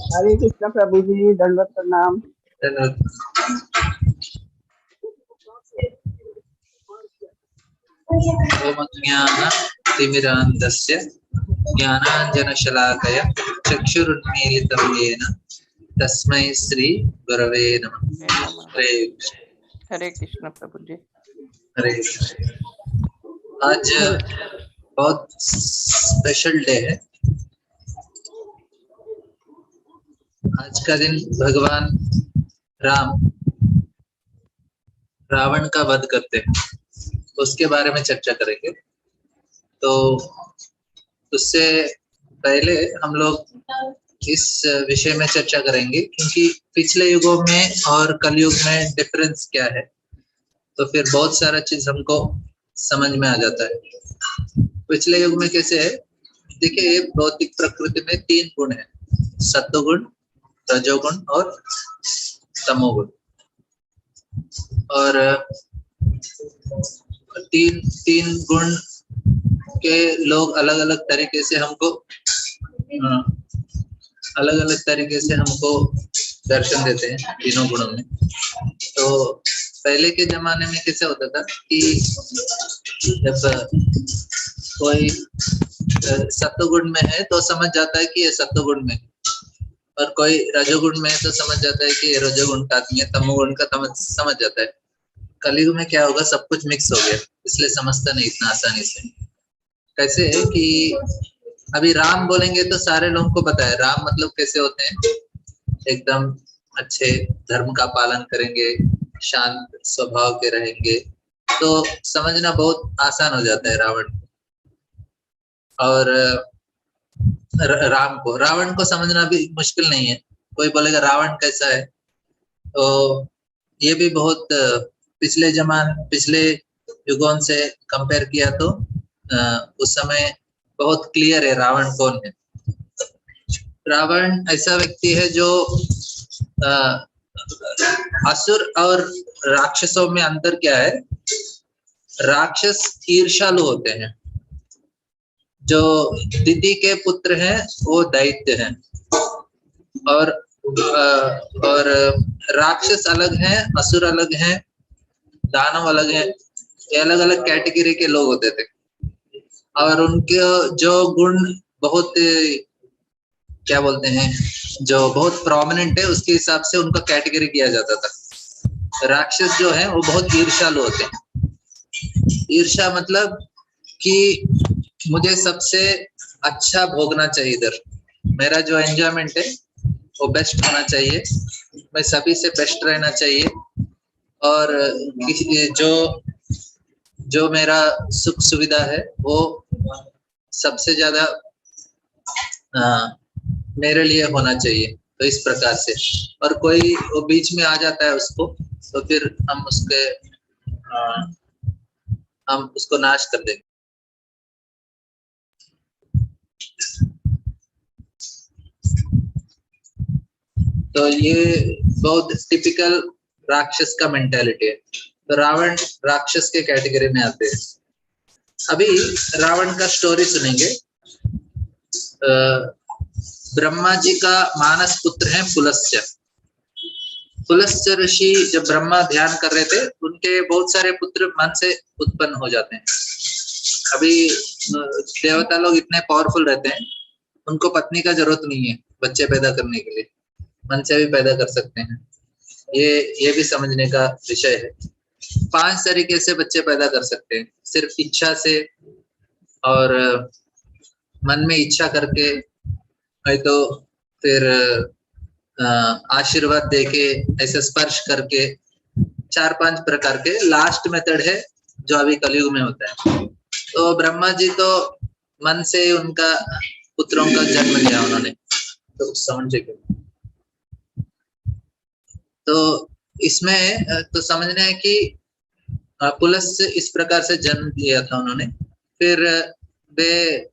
हरे कृष्ण प्रभु जी, दंडवत प्रणाम। ओमज्ञानतिमिरान्धस्य ज्ञानाञ्जनशलाकया चक्षुरुन्मीलितं येन तस्मै श्री गुरवे नमः। हरे कृष्ण प्रभु जी। हरे कृष्ण। आज बहुत स्पेशल डे है। आज का दिन भगवान राम रावण का वध करते हैं, उसके बारे में चर्चा करेंगे। तो उससे पहले हम लोग इस विषय में चर्चा करेंगे क्योंकि पिछले युगों में और कलयुग में डिफरेंस क्या है, तो फिर बहुत सारा चीज हमको समझ में आ जाता है। पिछले युग में कैसे है, देखिए भौतिक प्रकृति में 3 गुण है, सत्वगुण, रजोगुण और तमोगुण। और तीन गुण के लोग अलग अलग तरीके से हमको दर्शन देते हैं तीनों गुणों में। तो पहले के जमाने में कैसे होता था कि जब कोई सत्वगुण में है तो समझ जाता है कि ये सत्वगुण में है, और कोई रजोगुण में है तो समझ जाता है कि ये रजोगुण का आदमी है, तमोगुण का समझ जाता है। कलयुग में क्या होगा, सब कुछ मिक्स हो गया, इसलिए समझता नहीं इतना आसानी से। कैसे है कि अभी राम बोलेंगे तो सारे लोगों को पता है राम मतलब कैसे होते हैं, एकदम अच्छे, धर्म का पालन करेंगे, शांत स्वभाव के रहेंगे, तो समझना बहुत आसान हो जाता है रावण। और रावण को समझना भी मुश्किल नहीं है। कोई बोलेगा रावण कैसा है, तो ये भी बहुत पिछले युगों से कंपेयर किया तो उस समय बहुत क्लियर है रावण कौन है। रावण ऐसा व्यक्ति है जो असुर और राक्षसों में अंतर क्या है, राक्षस ईर्ष्यालु होते हैं, जो दिति के पुत्र हैं वो दैत्य हैं, और राक्षस अलग हैं, असुर अलग हैं, दानव अलग हैं। ये अलग अलग कैटेगरी के लोग होते थे, और उनके जो गुण बहुत क्या बोलते हैं, जो बहुत प्रोमिनेंट है, उसके हिसाब से उनका कैटेगरी किया जाता था। राक्षस जो है वो बहुत ईर्ष्यालु होते हैं। ईर्ष्या मतलब कि मुझे सबसे अच्छा भोगना चाहिए, इधर मेरा जो एंजॉयमेंट है वो बेस्ट होना चाहिए, मैं सभी से बेस्ट रहना चाहिए, और जो मेरा सुख सुविधा है वो सबसे ज्यादा मेरे लिए होना चाहिए। तो इस प्रकार से, और कोई वो बीच में आ जाता है उसको, तो फिर हम उसको नाश कर देंगे। तो ये बहुत टिपिकल राक्षस का मेंटालिटी है। तो रावण राक्षस के कैटेगरी में आते हैं। अभी रावण का स्टोरी सुनेंगे। ब्रह्मा जी का मानस पुत्र है पुलस्त्य। पुलस्त्य ऋषि जब ब्रह्मा ध्यान कर रहे थे, उनके बहुत सारे पुत्र मन से उत्पन्न हो जाते हैं। अभी देवता लोग इतने पावरफुल रहते हैं, उनको पत्नी का जरूरत नहीं है बच्चे पैदा करने के लिए, मन से भी पैदा कर सकते हैं। ये भी समझने का विषय है। 5 तरीके से बच्चे पैदा कर सकते हैं, सिर्फ इच्छा से, और मन में इच्छा करके, तो फिर आशीर्वाद देके, ऐसे स्पर्श करके, 4-5 प्रकार के। लास्ट मेथड है जो अभी कलयुग में होता है। तो ब्रह्मा जी तो मन से उनका पुत्रों का जन्म लिया उन्होंने, तो समझे क्यों। तो इसमें तो समझना है कि पुलस्त्य इस प्रकार से जन्म दिया था उन्होंने। फिर वे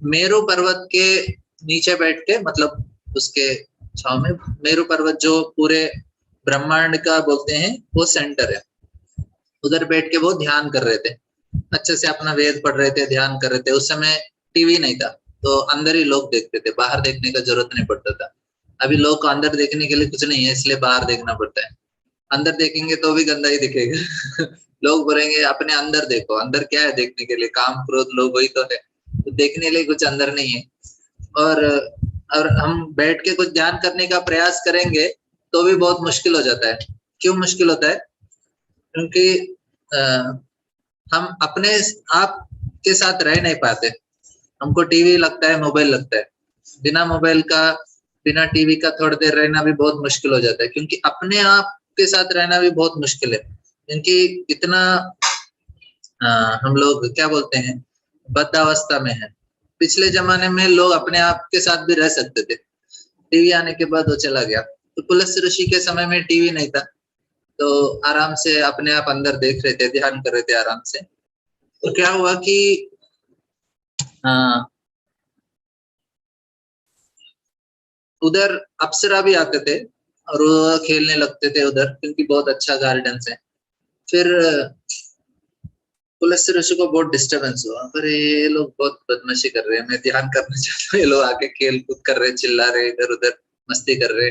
मेरु पर्वत के नीचे बैठ के, मतलब उसके छाव में, मेरु पर्वत जो पूरे ब्रह्मांड का बोलते हैं वो सेंटर है, उधर बैठ के वो ध्यान कर रहे थे, अच्छे से अपना वेद पढ़ रहे थे, ध्यान कर रहे थे। उस समय टीवी नहीं था, तो अंदर ही लोग देखते थे, बाहर देखने का जरूरत नहीं पड़ता था। अभी लोग को अंदर देखने के लिए कुछ नहीं है, इसलिए बाहर देखना पड़ता है। अंदर देखेंगे तो भी गंदा ही दिखेगा। लोग बोलेंगे अपने अंदर देखो, अंदर क्या है देखने के लिए, काम क्रोध लोग वही तो है, तो देखने के लिए कुछ अंदर नहीं है। और हम बैठ के कुछ ध्यान करने का प्रयास करेंगे तो भी बहुत मुश्किल हो जाता है। क्यों मुश्किल होता है? क्योंकि हम अपने आप के साथ रह नहीं पाते। हमको टीवी लगता है, मोबाइल लगता है। बिना मोबाइल का, बिना टीवी का थोड़ी देर रहना भी बहुत मुश्किल हो जाता है, क्योंकि अपने आप के साथ रहना भी बहुत मुश्किल है। क्योंकि इतना हम लोग क्या बोलते हैं, बद्धावस्था में है। पिछले जमाने में लोग अपने आप के साथ भी रह सकते थे, टीवी आने के बाद वो चला गया। तो पुलस्त्य ऋषि के समय में टीवी नहीं था, तो आराम से अपने आप अंदर देख रहे थे, ध्यान कर रहे थे आराम से। तो क्या हुआ कि उधर अप्सरा भी आते थे और वो खेलने लगते थे उधर, क्योंकि बहुत अच्छा गार्डन है। फिर पुलिस ऋषि को बहुत डिस्टरबेंस हुआ, पर ये लोग बहुत बदमाशी कर रहे हैं, मैं ध्यान करना चाहता हूँ, ये लोग आके खेल कूद कर रहे, चिल्ला रहे, इधर उधर मस्ती कर रहे।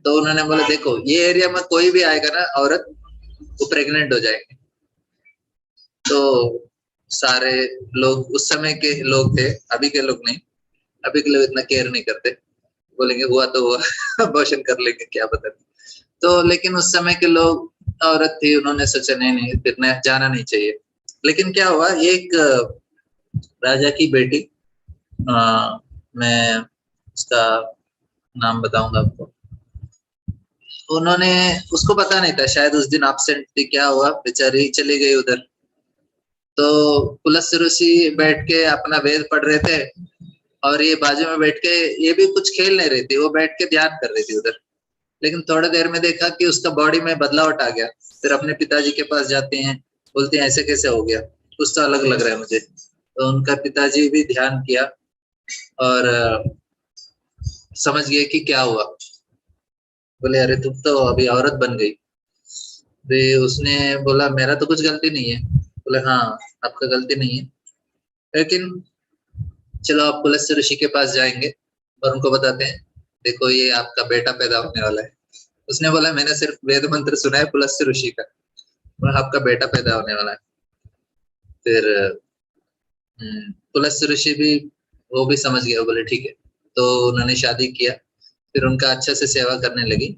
तो उन्होंने बोला देखो ये एरिया में कोई भी आएगा ना औरत, वो प्रेग्नेंट हो जाएगी। तो सारे लोग, उस समय के लोग थे, अभी के लोग नहीं, अभी के लोग इतना केयर नहीं करते, बोलेंगे हुआ तो हुआ, अबॉर्शन कर लेंगे क्या पता। तो लेकिन उस समय के लोग, औरत थी, उन्होंने सोचा नहीं नहीं फिर जाना नहीं चाहिए। लेकिन क्या हुआ, एक राजा की बेटी, मैं उसका नाम बताऊंगा आपको, उन्होंने, उसको पता नहीं था, शायद उस दिन एब्सेंट थी, क्या हुआ बेचारी चली गई उधर। तो पुलस्त्य ऋषि बैठ के अपना वेद पढ़ रहे थे और ये बाजू में बैठ के, ये भी कुछ खेल नहीं रही थी, वो बैठ के ध्यान कर रही थी उधर। लेकिन थोड़ी देर में देखा कि उसका बॉडी में बदलाव आ गया। फिर अपने पिताजी के पास जाते हैं, बोलते हैं ऐसे कैसे हो गया, कुछ तो अलग लग रहा है मुझे। तो उनका पिताजी भी ध्यान किया और समझ गए कि क्या हुआ। बोले अरे तुम तो अभी औरत बन गई। तो उसने बोला मेरा तो कुछ गलती नहीं है। बोले हाँ आपका गलती नहीं है, लेकिन चलो आप पुलस्त्य ऋषि के पास जाएंगे और उनको बताते हैं देखो ये आपका बेटा पैदा होने वाला है। उसने बोला मैंने सिर्फ वेद मंत्र सुना है पुलस्त्य ऋषि का, और आपका बेटा पैदा होने वाला है। फिर पुलस्त्य ऋषि भी, वो भी समझ गया, बोले ठीक है। तो उन्होंने शादी किया, फिर उनका अच्छे से सेवा करने लगी।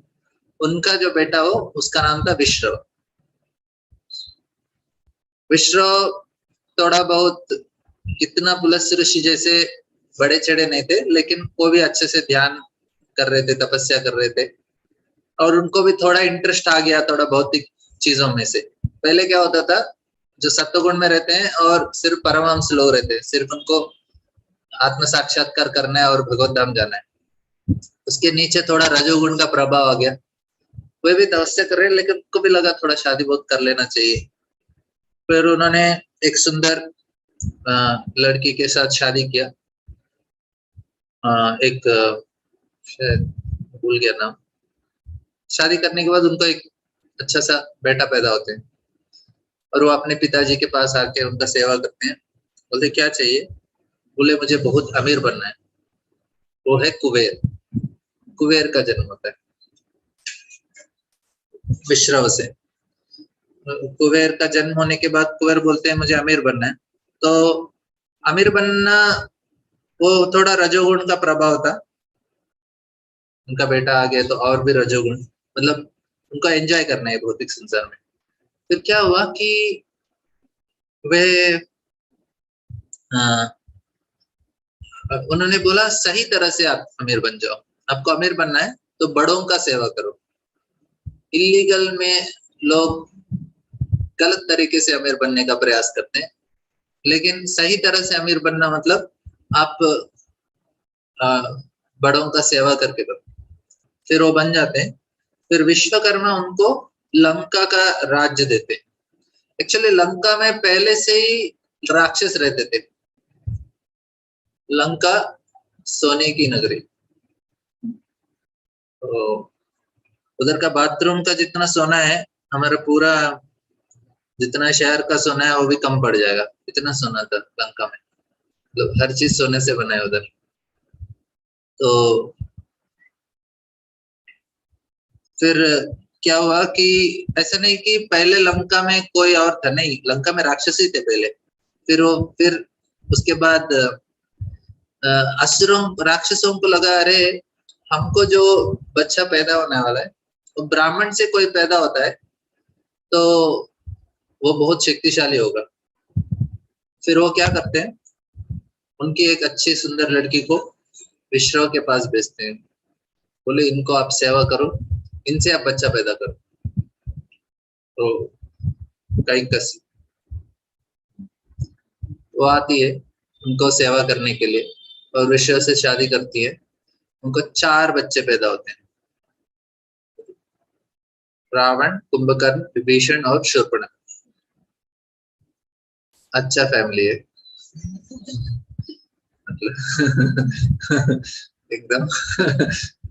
उनका जो बेटा हो उसका नाम था विश्रव। विश्रव थोड़ा बहुत इतना पुलस्त्य ऋषि जैसे बड़े चढ़े नहीं थे, लेकिन वो भी अच्छे से ध्यान कर रहे थे, तपस्या कर रहे थे, और उनको भी थोड़ा इंटरेस्ट आ गया थोड़ा भौतिक चीजों में से। पहले क्या होता था, जो सत्वगुण में रहते हैं और सिर्फ परमहंस लोग रहते हैं, सिर्फ उनको आत्म साक्षात्कार करना है और भगवत धाम जाना है। उसके नीचे थोड़ा रजोगुण का प्रभाव आ गया, वे भी तपस्या कर रहे हैं, लेकिन उनको भी लगा थोड़ा शादी बहुत कर लेना चाहिए। फिर उन्होंने एक सुंदर लड़की के साथ शादी किया। एक शायद भूल गया नाम। शादी करने के बाद उनको एक अच्छा सा बेटा पैदा होते हैं और वो अपने पिताजी के पास आके उनका सेवा करते हैं। बोलते क्या चाहिए? बोले मुझे बहुत अमीर बनना है। वो है कुबेर। कुबेर का जन्म होता है विश्रव से। कुबेर का जन्म होने के बाद कुबेर बोलते हैं मुझे अमीर बनना है। तो अमीर बनना, वो थोड़ा रजोगुण का प्रभाव था। उनका बेटा आ गया तो और भी रजोगुण, मतलब उनको एंजॉय करना है भौतिक संसार में। फिर क्या हुआ कि वे उन्होंने बोला सही तरह से आप अमीर बन जाओ। आपको अमीर बनना है तो बड़ों का सेवा करो। इलीगल में लोग गलत तरीके से अमीर बनने का प्रयास करते हैं, लेकिन सही तरह से अमीर बनना मतलब आप बड़ों का सेवा करके करो। फिर वो बन जाते हैं। फिर विश्वकर्मा उनको लंका का राज्य देते। एक्चुअली लंका में पहले से ही राक्षस रहते थे। लंका सोने की नगरी, तो उधर का बाथरूम का जितना सोना है, हमारा पूरा जितना शहर का सोना है वो भी कम पड़ जाएगा, इतना सोना था लंका में। मतलब हर चीज सोने से बना है उधर। तो फिर क्या हुआ कि ऐसा नहीं कि पहले लंका में कोई और था, नहीं, लंका में राक्षस ही थे पहले। फिर उसके बाद असुरों राक्षसों को लगा, अरे हमको जो बच्चा पैदा होने वाला है वो ब्राह्मण से कोई पैदा होता है तो वो बहुत शक्तिशाली होगा। फिर वो क्या करते हैं, उनकी एक अच्छी सुंदर लड़की को विश्रव के पास भेजते हैं, बोले इनको आप सेवा करो, इनसे आप बच्चा पैदा करो। तो कैकसी वो आती है उनको सेवा करने के लिए और विश्व से शादी करती है। उनको 4 बच्चे पैदा होते हैं, रावण, कुंभकर्ण, विभीषण और शूर्पणखा। अच्छा फैमिली है मतलब एकदम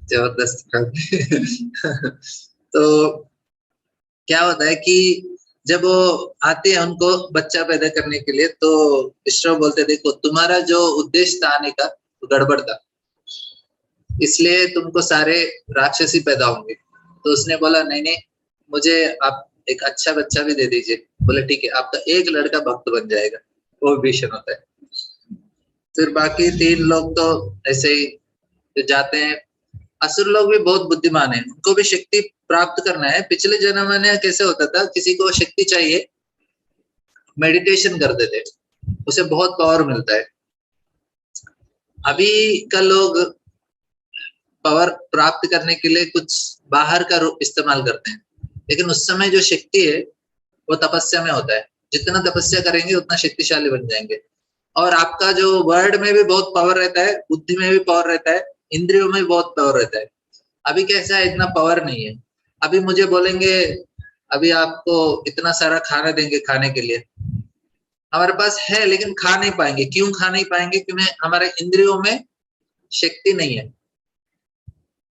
जबरदस्त फैमिली। तो क्या होता है कि जब वो आते हैं उनको बच्चा पैदा करने के लिए, तो विश्व बोलते देखो तुम्हारा जो उद्देश्य था आने का वो गड़बड़ था, इसलिए तुमको सारे राक्षसी पैदा होंगे। तो उसने बोला नहीं नहीं, मुझे आप एक अच्छा बच्चा भी दे दीजिए। बोले ठीक है, आपका एक लड़का भक्त बन जाएगा, वो विभीषण होता है। फिर बाकी 3 लोग तो ऐसे ही जाते हैं। असुर लोग भी बहुत बुद्धिमान है, उनको भी शक्ति प्राप्त करना है। पिछले जन्म में कैसे होता था, किसी को शक्ति चाहिए, मेडिटेशन करते थे, उसे बहुत पावर मिलता है। अभी का लोग पावर प्राप्त करने के लिए कुछ बाहर का रूप इस्तेमाल करते हैं, लेकिन उस समय जो शक्ति है वो तपस्या में होता है। जितना तपस्या करेंगे उतना शक्तिशाली बन जाएंगे। और आपका जो वर्ड में भी बहुत पावर रहता है, बुद्धि में भी पावर रहता है, इंद्रियों में भी बहुत पावर रहता है। अभी कैसा है, इतना पावर नहीं है। अभी मुझे बोलेंगे अभी आपको इतना सारा खाना देंगे खाने के लिए, हमारे पास है लेकिन खा नहीं पाएंगे। क्यों खा नहीं पाएंगे? क्योंकि हमारे इंद्रियों में शक्ति नहीं है।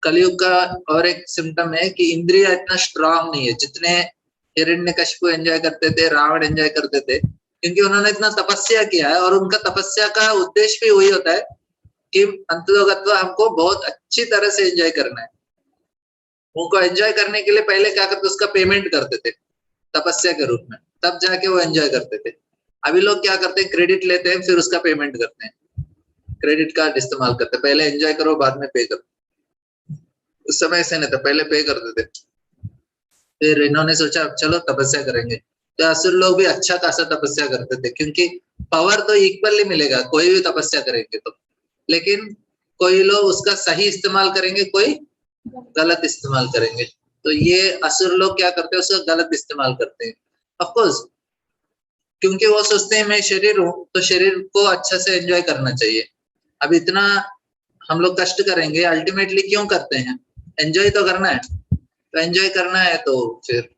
कलयुग का और एक सिम्टम है कि इंद्रिया इतना स्ट्रांग नहीं है जितने हिरण्यकशिपु एंजॉय करते थे, रावण एंजॉय करते थे, क्योंकि उन्होंने इतना तपस्या किया है। और उनका तपस्या का उद्देश्य भी वही होता है कि अंततोगत्वा हमको बहुत अच्छी तरह से एंजॉय करना है। उनको एंजॉय करने के लिए पहले क्या करते, उसका पेमेंट करते थे तपस्या के रूप में, तब जाके वो एंजॉय करते थे। अभी लोग क्या करते हैं, क्रेडिट लेते हैं फिर उसका पेमेंट करते हैं, क्रेडिट कार्ड इस्तेमाल करते हैं। पहले एंजॉय करो बाद में पे करो। उस समय ऐसे नहीं था, पहले पे करते थे। फिर इन्होंने सोचा चलो तपस्या करेंगे, तो असुर लोग भी अच्छा खासा तपस्या करते थे, क्योंकि पावर तो इक्वली मिलेगा कोई भी तपस्या करेंगे तो। लेकिन कोई लोग उसका सही इस्तेमाल करेंगे, कोई गलत इस्तेमाल करेंगे। तो ये असुर लोग क्या करते हैं, उसका गलत इस्तेमाल करते हैं। ऑफकोर्स क्योंकि वो सोचते हैं मैं शरीर हूँ तो शरीर को अच्छा से एंजॉय करना चाहिए। अब इतना हम लोग कष्ट करेंगे, अल्टीमेटली क्यों करते हैं, एंजॉय तो करना है। तो एंजॉय करना है तो फिर,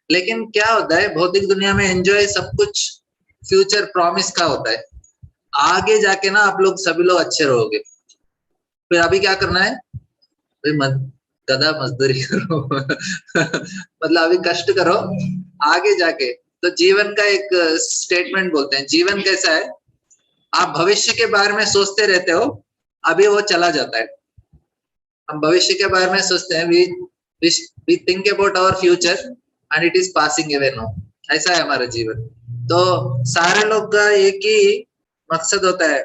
लेकिन क्या होता है भौतिक दुनिया में, एंजॉय सब कुछ फ्यूचर प्रॉमिस का होता है। आगे जाके ना आप लोग सभी लोग अच्छे रहोगे। फिर अभी क्या करना है, गधा मजदूरी करो मतलब अभी कष्ट करो, आगे जाके तो जीवन का एक स्टेटमेंट बोलते हैं। जीवन कैसा है, आप भविष्य के बारे में सोचते रहते हो, अभी वो चला जाता है। हम भविष्य के बारे में सोचते हैं, we think about our future and it is passing away now। ऐसा है हमारा जीवन। तो सारे लोग का एक ही मकसद होता है,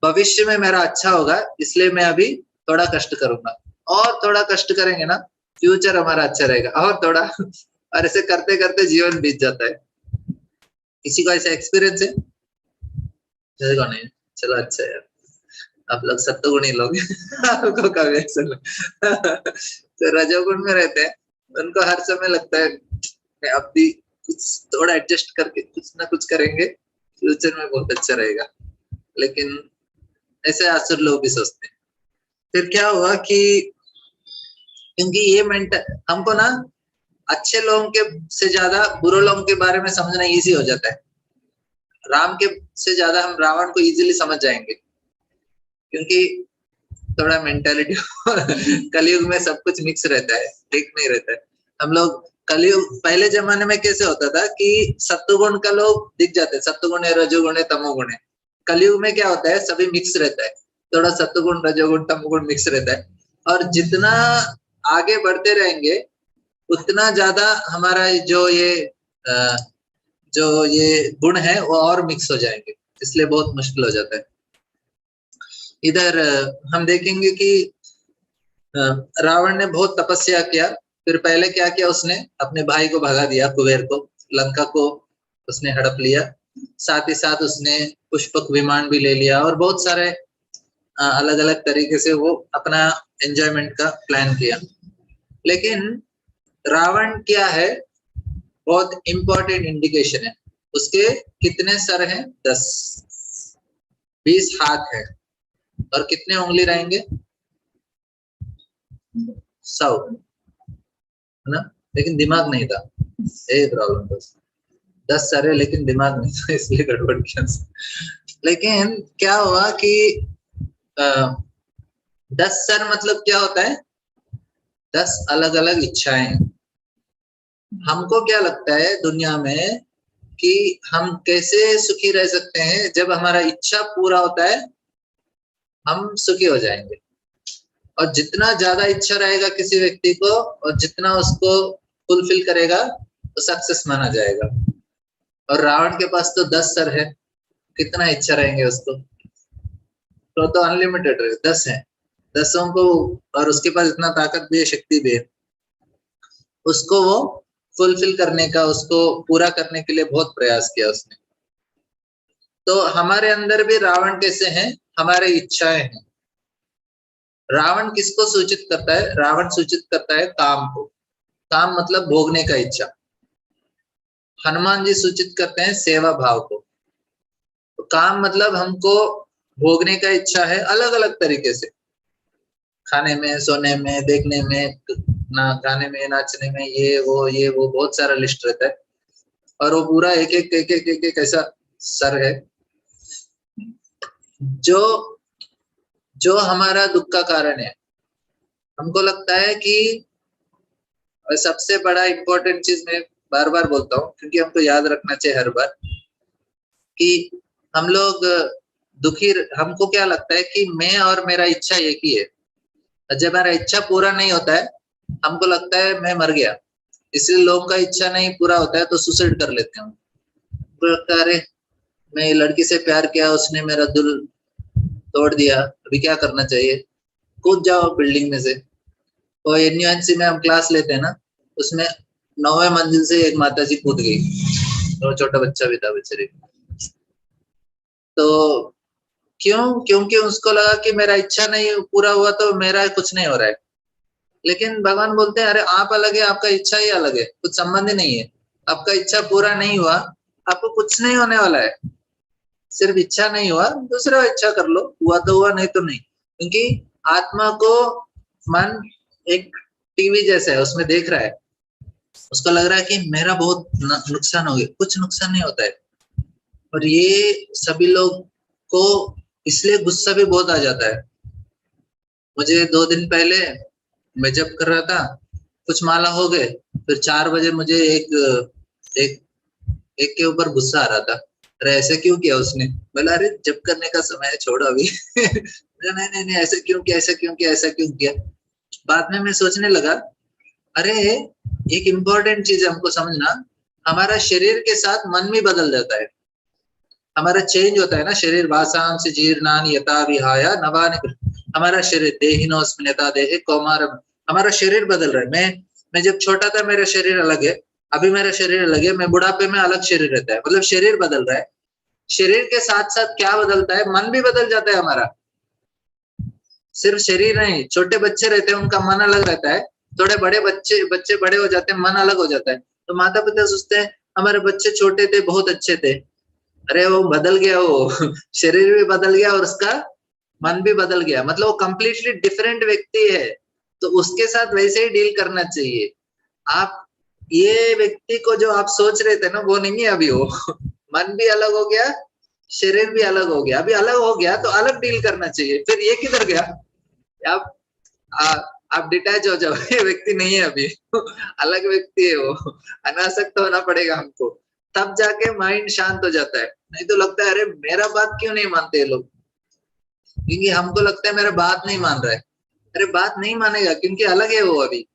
भविष्य में मेरा अच्छा होगा, इसलिए मैं अभी थोड़ा कष्ट करूंगा, और थोड़ा कष्ट करेंगे ना फ्यूचर हमारा अच्छा रहेगा, और थोड़ा, और ऐसे करते करते जीवन बीत जाता है। किसी को ऐसा एक्सपीरियंस है? नहीं, चलो अच्छा है, आप लोग सत्वगुणी लोग आपको कभी ऐसा तो रजोगुण में रहते हैं, उनको हर समय लगता है मैं अब भी कुछ थोड़ा एडजस्ट करके कुछ ना कुछ करेंगे, फ्यूचर में बहुत अच्छा रहेगा। लेकिन ऐसे असुर लोग भी सोचते हैं। फिर क्या हुआ कि क्योंकि ये हमको ना अच्छे लोगों के से ज्यादा बुरे लोगों के बारे में समझना इजी हो जाता है। राम के से ज्यादा हम रावण को इजीली समझ जाएंगे, क्योंकि थोड़ा मेंटालिटी कलयुग में सब कुछ मिक्स रहता है, ठीक नहीं रहता है। हम लोग कलयुग, पहले जमाने में कैसे होता था कि सत्वगुण का लोग दिख जाते हैं, सत्वगुण है, रजोगुण है, तमोगुण है। कलयुग में क्या होता है, सभी मिक्स रहता है, थोड़ा सत्वगुण, रजोगुण, तमोगुण मिक्स रहता है। और जितना आगे बढ़ते रहेंगे उतना ज्यादा हमारा जो ये गुण है वो और मिक्स हो जाएंगे, इसलिए बहुत मुश्किल हो जाता है। इधर हम देखेंगे कि रावण ने बहुत तपस्या किया, फिर पहले क्या किया, उसने अपने भाई को भगा दिया, कुबेर को, लंका को उसने हड़प लिया, साथ ही साथ उसने पुष्पक विमान भी ले लिया और बहुत सारे अलग अलग तरीके से वो अपना एंजॉयमेंट का प्लान किया। लेकिन रावण क्या है, बहुत इंपॉर्टेंट इंडिकेशन है, उसके कितने सर हैं? 10, 20 हाथ है और कितने उंगली रहेंगे? 100, है ना? लेकिन दिमाग नहीं था, यही प्रॉब्लम था। 10 सर है लेकिन दिमाग नहीं था, इसलिए गड़बड़ किया। लेकिन क्या हुआ कि 10 सर मतलब क्या होता है? 10 अलग अलग इच्छाएं। हमको क्या लगता है दुनिया में कि हम कैसे सुखी रह सकते हैं? जब हमारा इच्छा पूरा होता है हम सुखी हो जाएंगे, और जितना ज्यादा इच्छा रहेगा किसी व्यक्ति को और जितना उसको फुलफिल करेगा तो सक्सेस माना जाएगा। और रावण के पास तो 10 सर है, कितना इच्छा रहेंगे उसको? तो अनलिमिटेड है, 10 है, 10 को, और उसके पास इतना ताकत भी है, शक्ति भी है, उसको वो फुलफिल करने का, उसको पूरा करने के लिए बहुत प्रयास किया उसने। तो हमारे अंदर भी रावण कैसे हैं? हमारे इच्छाएं हैं। रावण किसको सूचित करता है? रावण सूचित करता है काम को। काम मतलब भोगने का इच्छा। हनुमान जी सूचित करते हैं सेवा भाव को। तो काम मतलब हमको भोगने का इच्छा है अलग अलग तरीके से, खाने में, सोने में, देखने में, ना गाने में, नाचने में, ये वो बहुत सारा लिस्ट रहता है, और वो पूरा एक एक एक एक एक, एक ऐसा सर है जो हमारा दुख का कारण है। हमको लगता है कि सबसे बड़ा इंपॉर्टेंट चीज मैं बार बार बोलता हूँ क्योंकि हमको याद रखना चाहिए हर बार, कि हम लोग दुखी, हमको क्या लगता है कि मैं और मेरा इच्छा एक ही है। जब मेरा इच्छा पूरा नहीं होता है हमको लगता है मैं मर गया, इसलिए लोगों का इच्छा नहीं पूरा होता है तो सुसाइड कर लेते हैं। अरे मैं ये लड़की से प्यार किया, उसने मेरा दिल तोड़ दिया, अभी क्या करना चाहिए? कूद जाओ बिल्डिंग में से। और एनयूएनसी में हम क्लास लेते हैं ना, उसमें 9वें मंजिल से एक माताजी कूद गई और छोटा बच्चा भी था बेचारी। तो क्यों? क्योंकि उसको लगा कि मेरा इच्छा नहीं पूरा हुआ तो मेरा कुछ नहीं हो रहा है। लेकिन भगवान बोलते हैं अरे आप अलग है, आपका इच्छा ही अलग है, कुछ संबंध ही नहीं है। आपका इच्छा पूरा नहीं हुआ, आपको कुछ नहीं होने वाला है। सिर्फ इच्छा नहीं हुआ, दूसरा इच्छा कर लो, हुआ तो हुआ, नहीं तो नहीं। क्योंकि आत्मा को मन एक टीवी जैसा है, उसमें देख रहा है, उसको लग रहा है कि मेरा बहुत नुकसान हो गया। कुछ नुकसान नहीं होता है। और ये सभी लोग को इसलिए गुस्सा भी बहुत आ जाता है। मुझे 2 दिन पहले मैं जब कर रहा था, कुछ माला हो गए, फिर 4 बजे मुझे एक के ऊपर गुस्सा आ रहा था। अरे ऐसे क्यों किया उसने? बोला अरे जब करने का समय है, छोड़ो अभी। नहीं, ऐसे क्यों किया, ऐसा क्यों किया, ऐसा क्यों किया? बाद में मैं सोचने लगा, अरे एक इम्पोर्टेंट चीज हमको समझना, हमारा शरीर के साथ मन भी बदल जाता है। हमारा चेंज होता है ना शरीर। वासांसि जीर्णानि यथा विहाय नवानि। हमारा शरीर देहिनोऽस्मिन् यथा देहे कौमारम्। हमारा शरीर बदल रहा है। मैं जब छोटा था मेरा शरीर अलग है, अभी मेरा शरीर अलग है, मैं बुढ़ापे में अलग शरीर रहता है, मतलब शरीर बदल रहा है। शरीर के साथ साथ क्या बदलता है? मन भी बदल जाता है हमारा। सिर्फ शरीर नहीं, छोटे बच्चे रहते हैं उनका मन अलग रहता है, थोड़े बड़े बच्चे बड़े हो जाते हैं, मन अलग हो जाता है। तो माता पिता सोचते हैं हमारे बच्चे छोटे थे, बहुत अच्छे थे। अरे वो बदल गया, वो शरीर भी बदल गया और उसका मन भी बदल गया, मतलब वो कंप्लीटली डिफरेंट व्यक्ति है। तो उसके साथ वैसे ही डील करना चाहिए। आप ये व्यक्ति को जो आप सोच रहे थे ना, वो नहीं है अभी वो। मन भी अलग हो गया, शरीर भी अलग हो गया, अभी अलग हो गया तो अलग डील करना चाहिए। फिर ये किधर गया? आप आप डिटैच हो जाओ, ये व्यक्ति नहीं है अभी, अलग व्यक्ति है वो। अनासक्त होना पड़ेगा हमको, तब जाके माइंड शांत हो जाता है। नहीं तो लगता है अरे मेरा बात क्यों नहीं मानते ये लोग, क्योंकि हमको लगता है मेरा बात नहीं मान रहा है। अरे बात नहीं मानेगा क्योंकि अलग है वो। अभी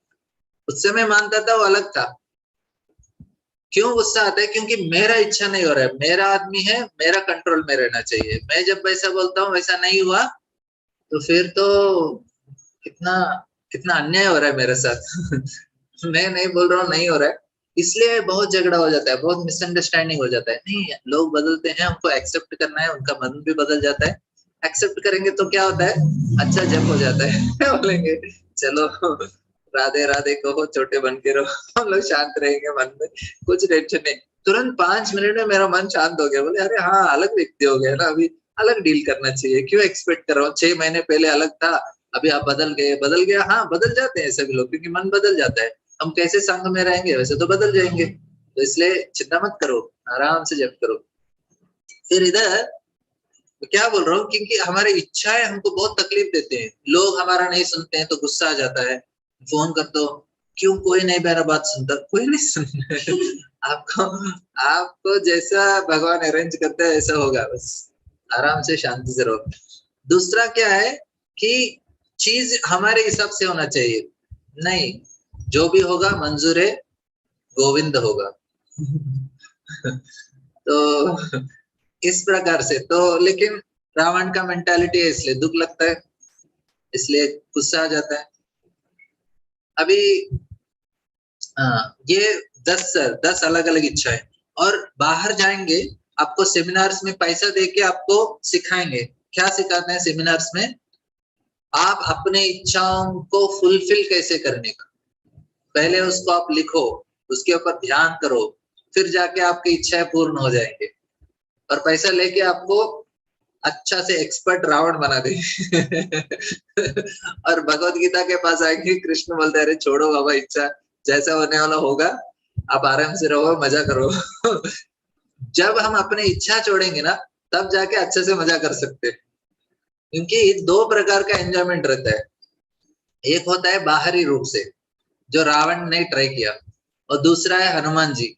उस समय मानता था, वो अलग था। क्यों गुस्सा आता है? क्योंकि मेरा इच्छा नहीं हो रहा है, मेरा आदमी है, मेरा कंट्रोल में रहना चाहिए। मैं जब वैसा बोलता हूँ वैसा नहीं हुआ तो फिर तो कितना कितना अन्याय हो रहा है मेरे साथ। मैं नहीं बोल रहा हूँ नहीं हो रहा है, इसलिए बहुत झगड़ा हो जाता है, बहुत मिसअंडरस्टैंडिंग हो जाता है। नहीं, लोग बदलते हैं, हमको एक्सेप्ट करना है, उनका मन भी बदल जाता है। एक्सेप्ट करेंगे तो क्या होता है, अच्छा जब हो जाता है। बोलेंगे चलो राधे राधे कहो, छोटे बन के रहो, हम लोग शांत रहेंगे मन में, कुछ टेंशन नहीं। तुरंत 5 मिनट में मेरा मन शांत हो गया। बोले अरे हाँ, अलग व्यक्ति हो गया ना, अभी अलग डील करना चाहिए, क्यों एक्सपेक्ट कर रहा हूँ? 6 महीने पहले अलग था, अभी आप बदल गए। बदल गया, हाँ बदल जाते हैं सभी लोग, क्योंकि मन बदल जाता है। हम कैसे संग में रहेंगे वैसे तो बदल जाएंगे। तो इसलिए चिंता मत करो, आराम से जप करो। फिर इधर तो क्या बोल रहा हूँ, क्योंकि हमारी इच्छाएं हमको बहुत तकलीफ देते हैं। लोग हमारा नहीं सुनते हैं तो गुस्सा आ जाता है। फोन कर दो, क्यों कोई नहीं मेरा बात सुनता? कोई नहीं सुनता। आपको आपको जैसा भगवान अरेंज करता है ऐसा होगा, बस आराम से शांति से रहो। दूसरा क्या है कि चीज हमारे हिसाब से होना चाहिए। नहीं, जो भी होगा मंजूर है, गोविंद होगा। तो इस प्रकार से तो, लेकिन रावण का मेंटालिटी है, इसलिए दुख लगता है, इसलिए गुस्सा आ जाता है। अभी ये 10 अलग अलग इच्छाएं, और बाहर जाएंगे, आपको सेमिनार्स में पैसा देके आपको सिखाएंगे। क्या सिखाते हैं सेमिनार्स में? आप अपने इच्छाओं को फुलफिल कैसे करने का, पहले उसको आप लिखो, उसके ऊपर ध्यान करो, फिर जाके आपकी इच्छाएं पूर्ण हो जाएंगे। और पैसा लेके आपको अच्छा से एक्सपर्ट रावण बना देंगे। और भगवत गीता के पास आएंगे, कृष्ण बोलते हैं अरे छोड़ो बाबा, इच्छा जैसा होने वाला होगा, आप आराम से रहो, मजा करो। जब हम अपनी इच्छा छोड़ेंगे ना, तब जाके अच्छे से मजा कर सकते हैं। क्योंकि 2 प्रकार का एंजॉयमेंट रहता है। एक होता है बाहरी रूप से, जो रावण ने ट्राई किया, और दूसरा है हनुमान जी।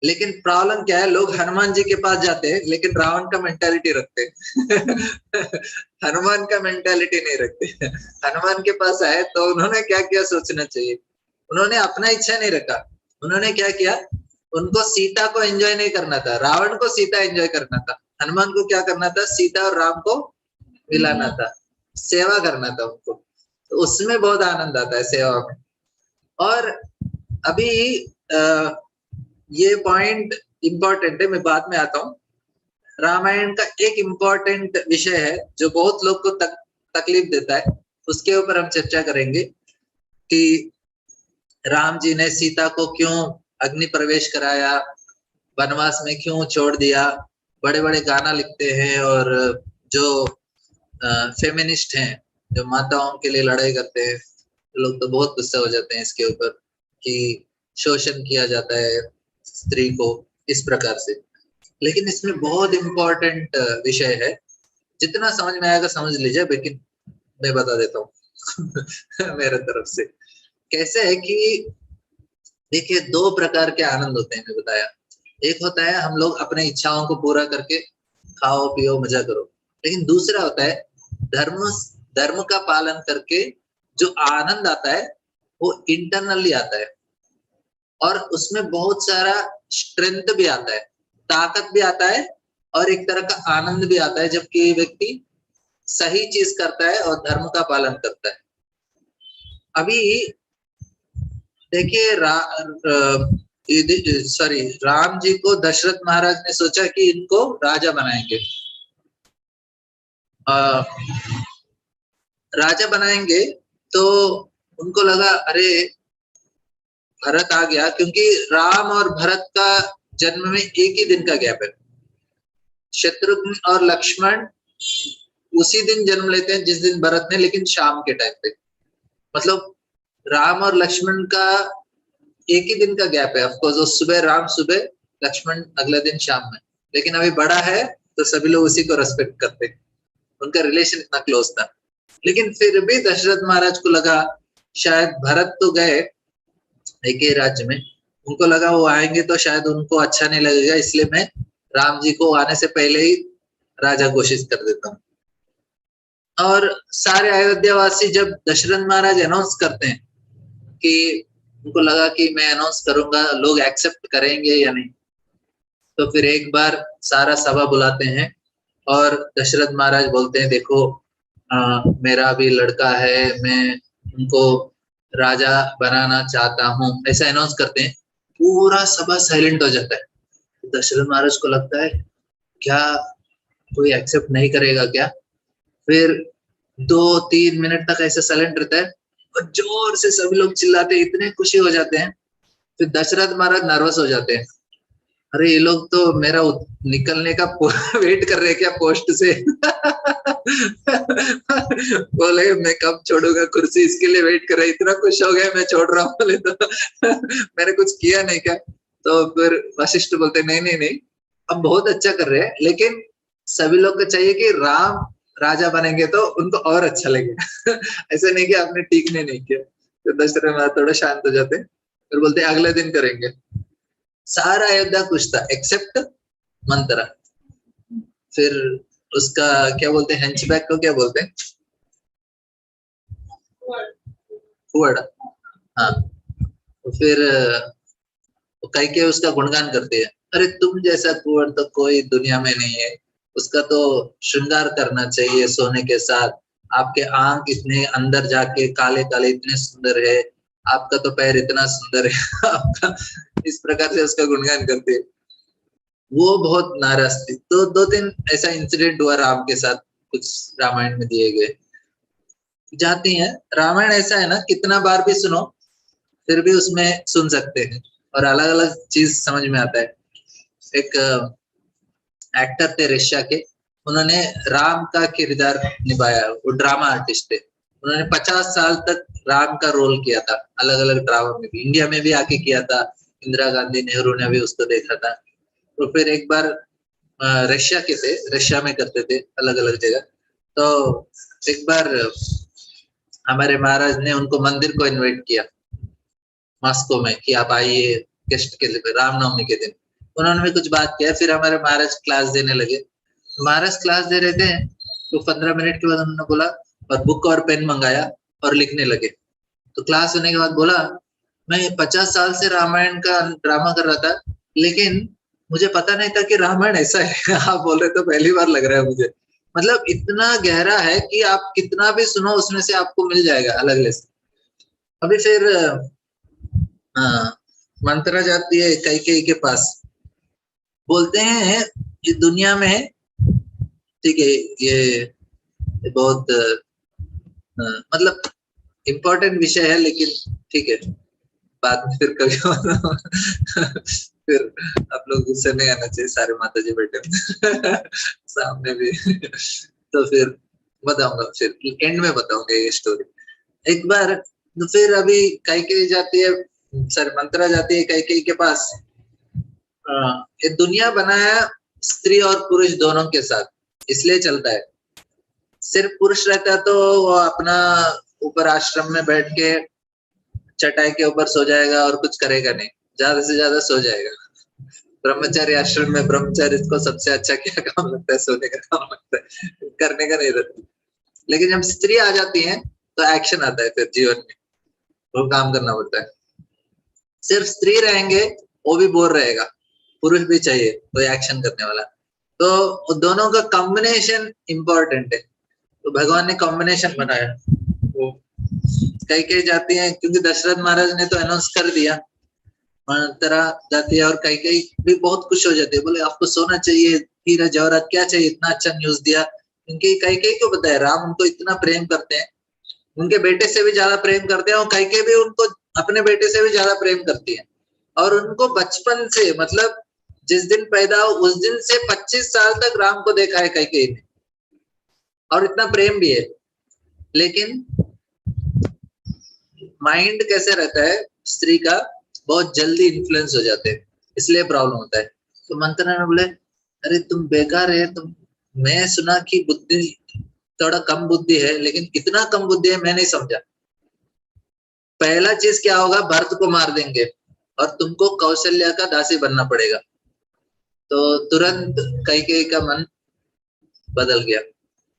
लेकिन प्रॉब्लम क्या है, लोग हनुमान जी के पास जाते हैं लेकिन रावण का मेंटालिटी रखते हैं। हनुमान का मेंटालिटी नहीं रखते। हनुमान के पास आए तो उन्होंने क्या किया सोचना चाहिए। उन्होंने अपना इच्छा नहीं रखा, उन्होंने क्या किया, उनको सीता को एंजॉय नहीं करना था, रावण को सीता एंजॉय करना था। हनुमान को क्या करना था, सीता और राम को मिलाना था, सेवा करना था उनको। तो उसमें बहुत आनंद आता है सेवा में। और अभी ये पॉइंट इंपॉर्टेंट है, मैं बाद में आता हूँ। रामायण का एक इम्पोर्टेंट विषय है जो बहुत लोग को तकलीफ देता है, उसके ऊपर हम चर्चा करेंगे कि राम जी ने सीता को क्यों अग्नि प्रवेश कराया, वनवास में क्यों छोड़ दिया। बड़े बड़े गाना लिखते हैं, और जो फेमिनिस्ट हैं, जो माताओं के लिए लड़ाई करते हैं, लोग तो बहुत गुस्सा हो जाते हैं इसके ऊपर कि शोषण किया जाता है स्त्री को इस प्रकार से। लेकिन इसमें बहुत इंपॉर्टेंट विषय है, जितना समझ में आएगा समझ लीजिए, लेकिन मैं बता देता हूँ। मेरे तरफ से कैसे है कि देखिए, 2 प्रकार के आनंद होते हैं, मैं बताया। एक होता है हम लोग अपने इच्छाओं को पूरा करके खाओ पियो मजा करो, लेकिन दूसरा होता है धर्म धर्म का पालन करके जो आनंद आता है वो इंटरनली आता है, और उसमें बहुत सारा स्ट्रेंथ भी आता है, ताकत भी आता है, और एक तरह का आनंद भी आता है, जबकि व्यक्ति सही चीज करता है और धर्म का पालन करता है। अभी देखिए, राम जी को दशरथ महाराज ने सोचा कि इनको राजा बनाएंगे। राजा बनाएंगे तो उनको लगा अरे भरत आ गया, क्योंकि राम और भरत का जन्म में एक ही दिन का गैप है। शत्रुघ्न और लक्ष्मण उसी दिन जन्म लेते हैं जिस दिन भरत ने, लेकिन शाम के टाइम पे। मतलब राम और लक्ष्मण का एक ही दिन का गैप है। ऑफकोर्स वो सुबह राम, सुबह लक्ष्मण अगले दिन शाम में। लेकिन अभी बड़ा है तो सभी लोग उसी को रेस्पेक्ट करते हैं, उनका रिलेशन इतना क्लोज था। लेकिन फिर भी दशरथ महाराज को लगा शायद भरत तो गए एक ही राज्य में, उनको लगा वो आएंगे तो शायद उनको अच्छा नहीं लगेगा, इसलिए मैं राम जी को आने से पहले ही राजा घोषित कर देता हूँ। और सारे अयोध्यावासी जब दशरथ महाराज अनाउंस करते हैं कि उनको लगा कि मैं अनाउंस करूंगा, लोग एक्सेप्ट करेंगे या नहीं, तो फिर एक बार सारा सभा बुलाते हैं और दशरथ महाराज बोलते हैं, देखो मेरा भी लड़का है, मैं उनको राजा बनाना चाहता हूँ, ऐसा अनाउंस करते हैं। पूरा सभा साइलेंट हो जाता है। दशरथ महाराज को लगता है क्या कोई एक्सेप्ट नहीं करेगा क्या? फिर 2-3 मिनट तक ऐसे साइलेंट रहता है और जोर से सभी लोग चिल्लाते हैं, इतने खुशी हो जाते हैं। फिर दशरथ महाराज नर्वस हो जाते हैं, अरे ये लोग तो मेरा निकलने का वेट कर रहे हैं क्या पोस्ट से? बोले मैं कब छोड़ूंगा कुर्सी, इसके लिए वेट कर रहे, इतना खुश हो गए मैं छोड़ रहा हूँ। बोले तो मैंने कुछ किया नहीं क्या? तो फिर वशिष्ठ बोलते नहीं नहीं नहीं, अब बहुत अच्छा कर रहे हैं, लेकिन सभी लोग को चाहिए कि राम राजा बनेंगे तो उनको और अच्छा लगेगा। ऐसे नहीं कि आपने ठीक नहीं किया। तो दशरथ महाराज थोड़ा शांत हो जाते, फिर बोलते अगले दिन करेंगे। सारा अयोध्या खुश था एक्सेप्ट मंत्रा। फिर उसका क्या बोलते हैं, हैंचबैक को क्या बोलते हैं? कुंवर। हाँ, तो फिर कैकेयी उसका गुणगान करते हैं, अरे तुम जैसा कुंवर तो कोई दुनिया में नहीं है, उसका तो श्रृंगार करना चाहिए सोने के साथ, आपके आंख इतने अंदर जाके काले काले इतने सुंदर है, आपका तो पैर इतना सुंदर है। आपका इस प्रकार से उसका गुणगान करते हैं। वो बहुत नाराज थी। तो 2-3 ऐसा इंसिडेंट हुआ राम के साथ, कुछ रामायण में दिए गए जाती हैं। रामायण ऐसा है ना, कितना बार भी सुनो फिर भी उसमें सुन सकते हैं और अलग अलग चीज समझ में आता है। एक एक्टर थे रशिया के, उन्होंने राम का किरदार निभाया, वो ड्रामा आर्टिस्ट थे। उन्होंने 50 साल तक राम का रोल किया था, अलग अलग ड्रामा में भी, इंडिया में भी आके किया था, इंदिरा गांधी नेहरू ने भी उसको देखा था। तो फिर एक बार रशिया के थे, रशिया में करते थे अलग अलग जगह। तो एक बार हमारे महाराज ने उनको मंदिर को इनवाइट किया मॉस्को में कि आप आइए गेस्ट के लिए रामनवमी के दिन। उन्होंने भी कुछ बात किया, फिर हमारे महाराज क्लास देने लगे। महाराज क्लास दे रहे थे तो 15 मिनट के बाद उन्होंने बोला, और बुक और पेन मंगाया और लिखने लगे। तो क्लास होने के बाद बोला, मैं 50 साल से रामायण का ड्रामा कर रहा था, लेकिन मुझे पता नहीं था कि रामायण ऐसा है। आप बोल रहे तो पहली बार लग रहा है मुझे। मतलब इतना गहरा है कि आप कितना भी सुनो उसमें से आपको मिल जाएगा अलग लेसन। अभी फिर मंत्रा जाती है कैकेयी के पास, बोलते हैं इस दुनिया में, ठीक है ये बहुत मतलब इम्पोर्टेंट विषय है, लेकिन ठीक है बाद में फिर कभी फिर आप लोग गुस्से नहीं आना चाहिए, सारे माता जी बैठे सामने भी। तो फिर बताऊंगा, फिर एंड में बताऊंगा ये स्टोरी। एक बार तो फिर अभी कैकेयी जाती है, सर मंत्रा जाती है कैकेयी के पास। ये दुनिया बनाया स्त्री और पुरुष दोनों के साथ, इसलिए चलता है। सिर्फ पुरुष रहता तो वो अपना ऊपर आश्रम में बैठ के चटाई के ऊपर सो जाएगा और कुछ करेगा नहीं, ज्यादा से ज्यादा सो जाएगा। ब्रह्मचारी आश्रम में ब्रह्मचारी को सबसे अच्छा क्या काम लगता है? सोने का काम लगता है, करने का नहीं रहता। लेकिन जब स्त्री आ जाती है तो एक्शन आता है, फिर जीवन में वो काम करना पड़ता है। सिर्फ स्त्री रहेंगे वो भी बोर रहेगा, पुरुष भी चाहिए कोई एक्शन करने वाला। तो दोनों का कॉम्बिनेशन इंपॉर्टेंट है, तो भगवान ने कॉम्बिनेशन बनाया। वो कैकेयी जाती है क्योंकि दशरथ महाराज ने तो अनाउंस कर दिया, मंत्रा जाती है और कैकेयी भी बहुत खुश हो जाती है, बोले आपको सोना चाहिए, हीरा जवाहरात क्या चाहिए, इतना अच्छा न्यूज दिया। क्योंकि कैकेयी को पता है राम उनको इतना प्रेम करते हैं, उनके बेटे से भी ज्यादा प्रेम करते हैं, और कैकेयी भी उनको अपने बेटे से भी ज्यादा प्रेम करती है। और उनको बचपन से, मतलब जिस दिन पैदा हो उस दिन से 25 साल तक राम को देखा है कैकेयी ने, और इतना प्रेम भी है। लेकिन माइंड कैसे रहता है स्त्री का, बहुत जल्दी इन्फ्लुएंस हो जाते हैं, इसलिए प्रॉब्लम होता है। तो मंत्रा ने बोले, अरे तुम बेकार है, तुम, मैं सुना कि बुद्धि थोड़ा कम बुद्धि है, लेकिन इतना कम बुद्धि है मैं नहीं समझा। पहला चीज क्या होगा, भरत को मार देंगे और तुमको कौशल्या का दासी बनना पड़ेगा। तो तुरंत कैकेयी का मन बदल गया,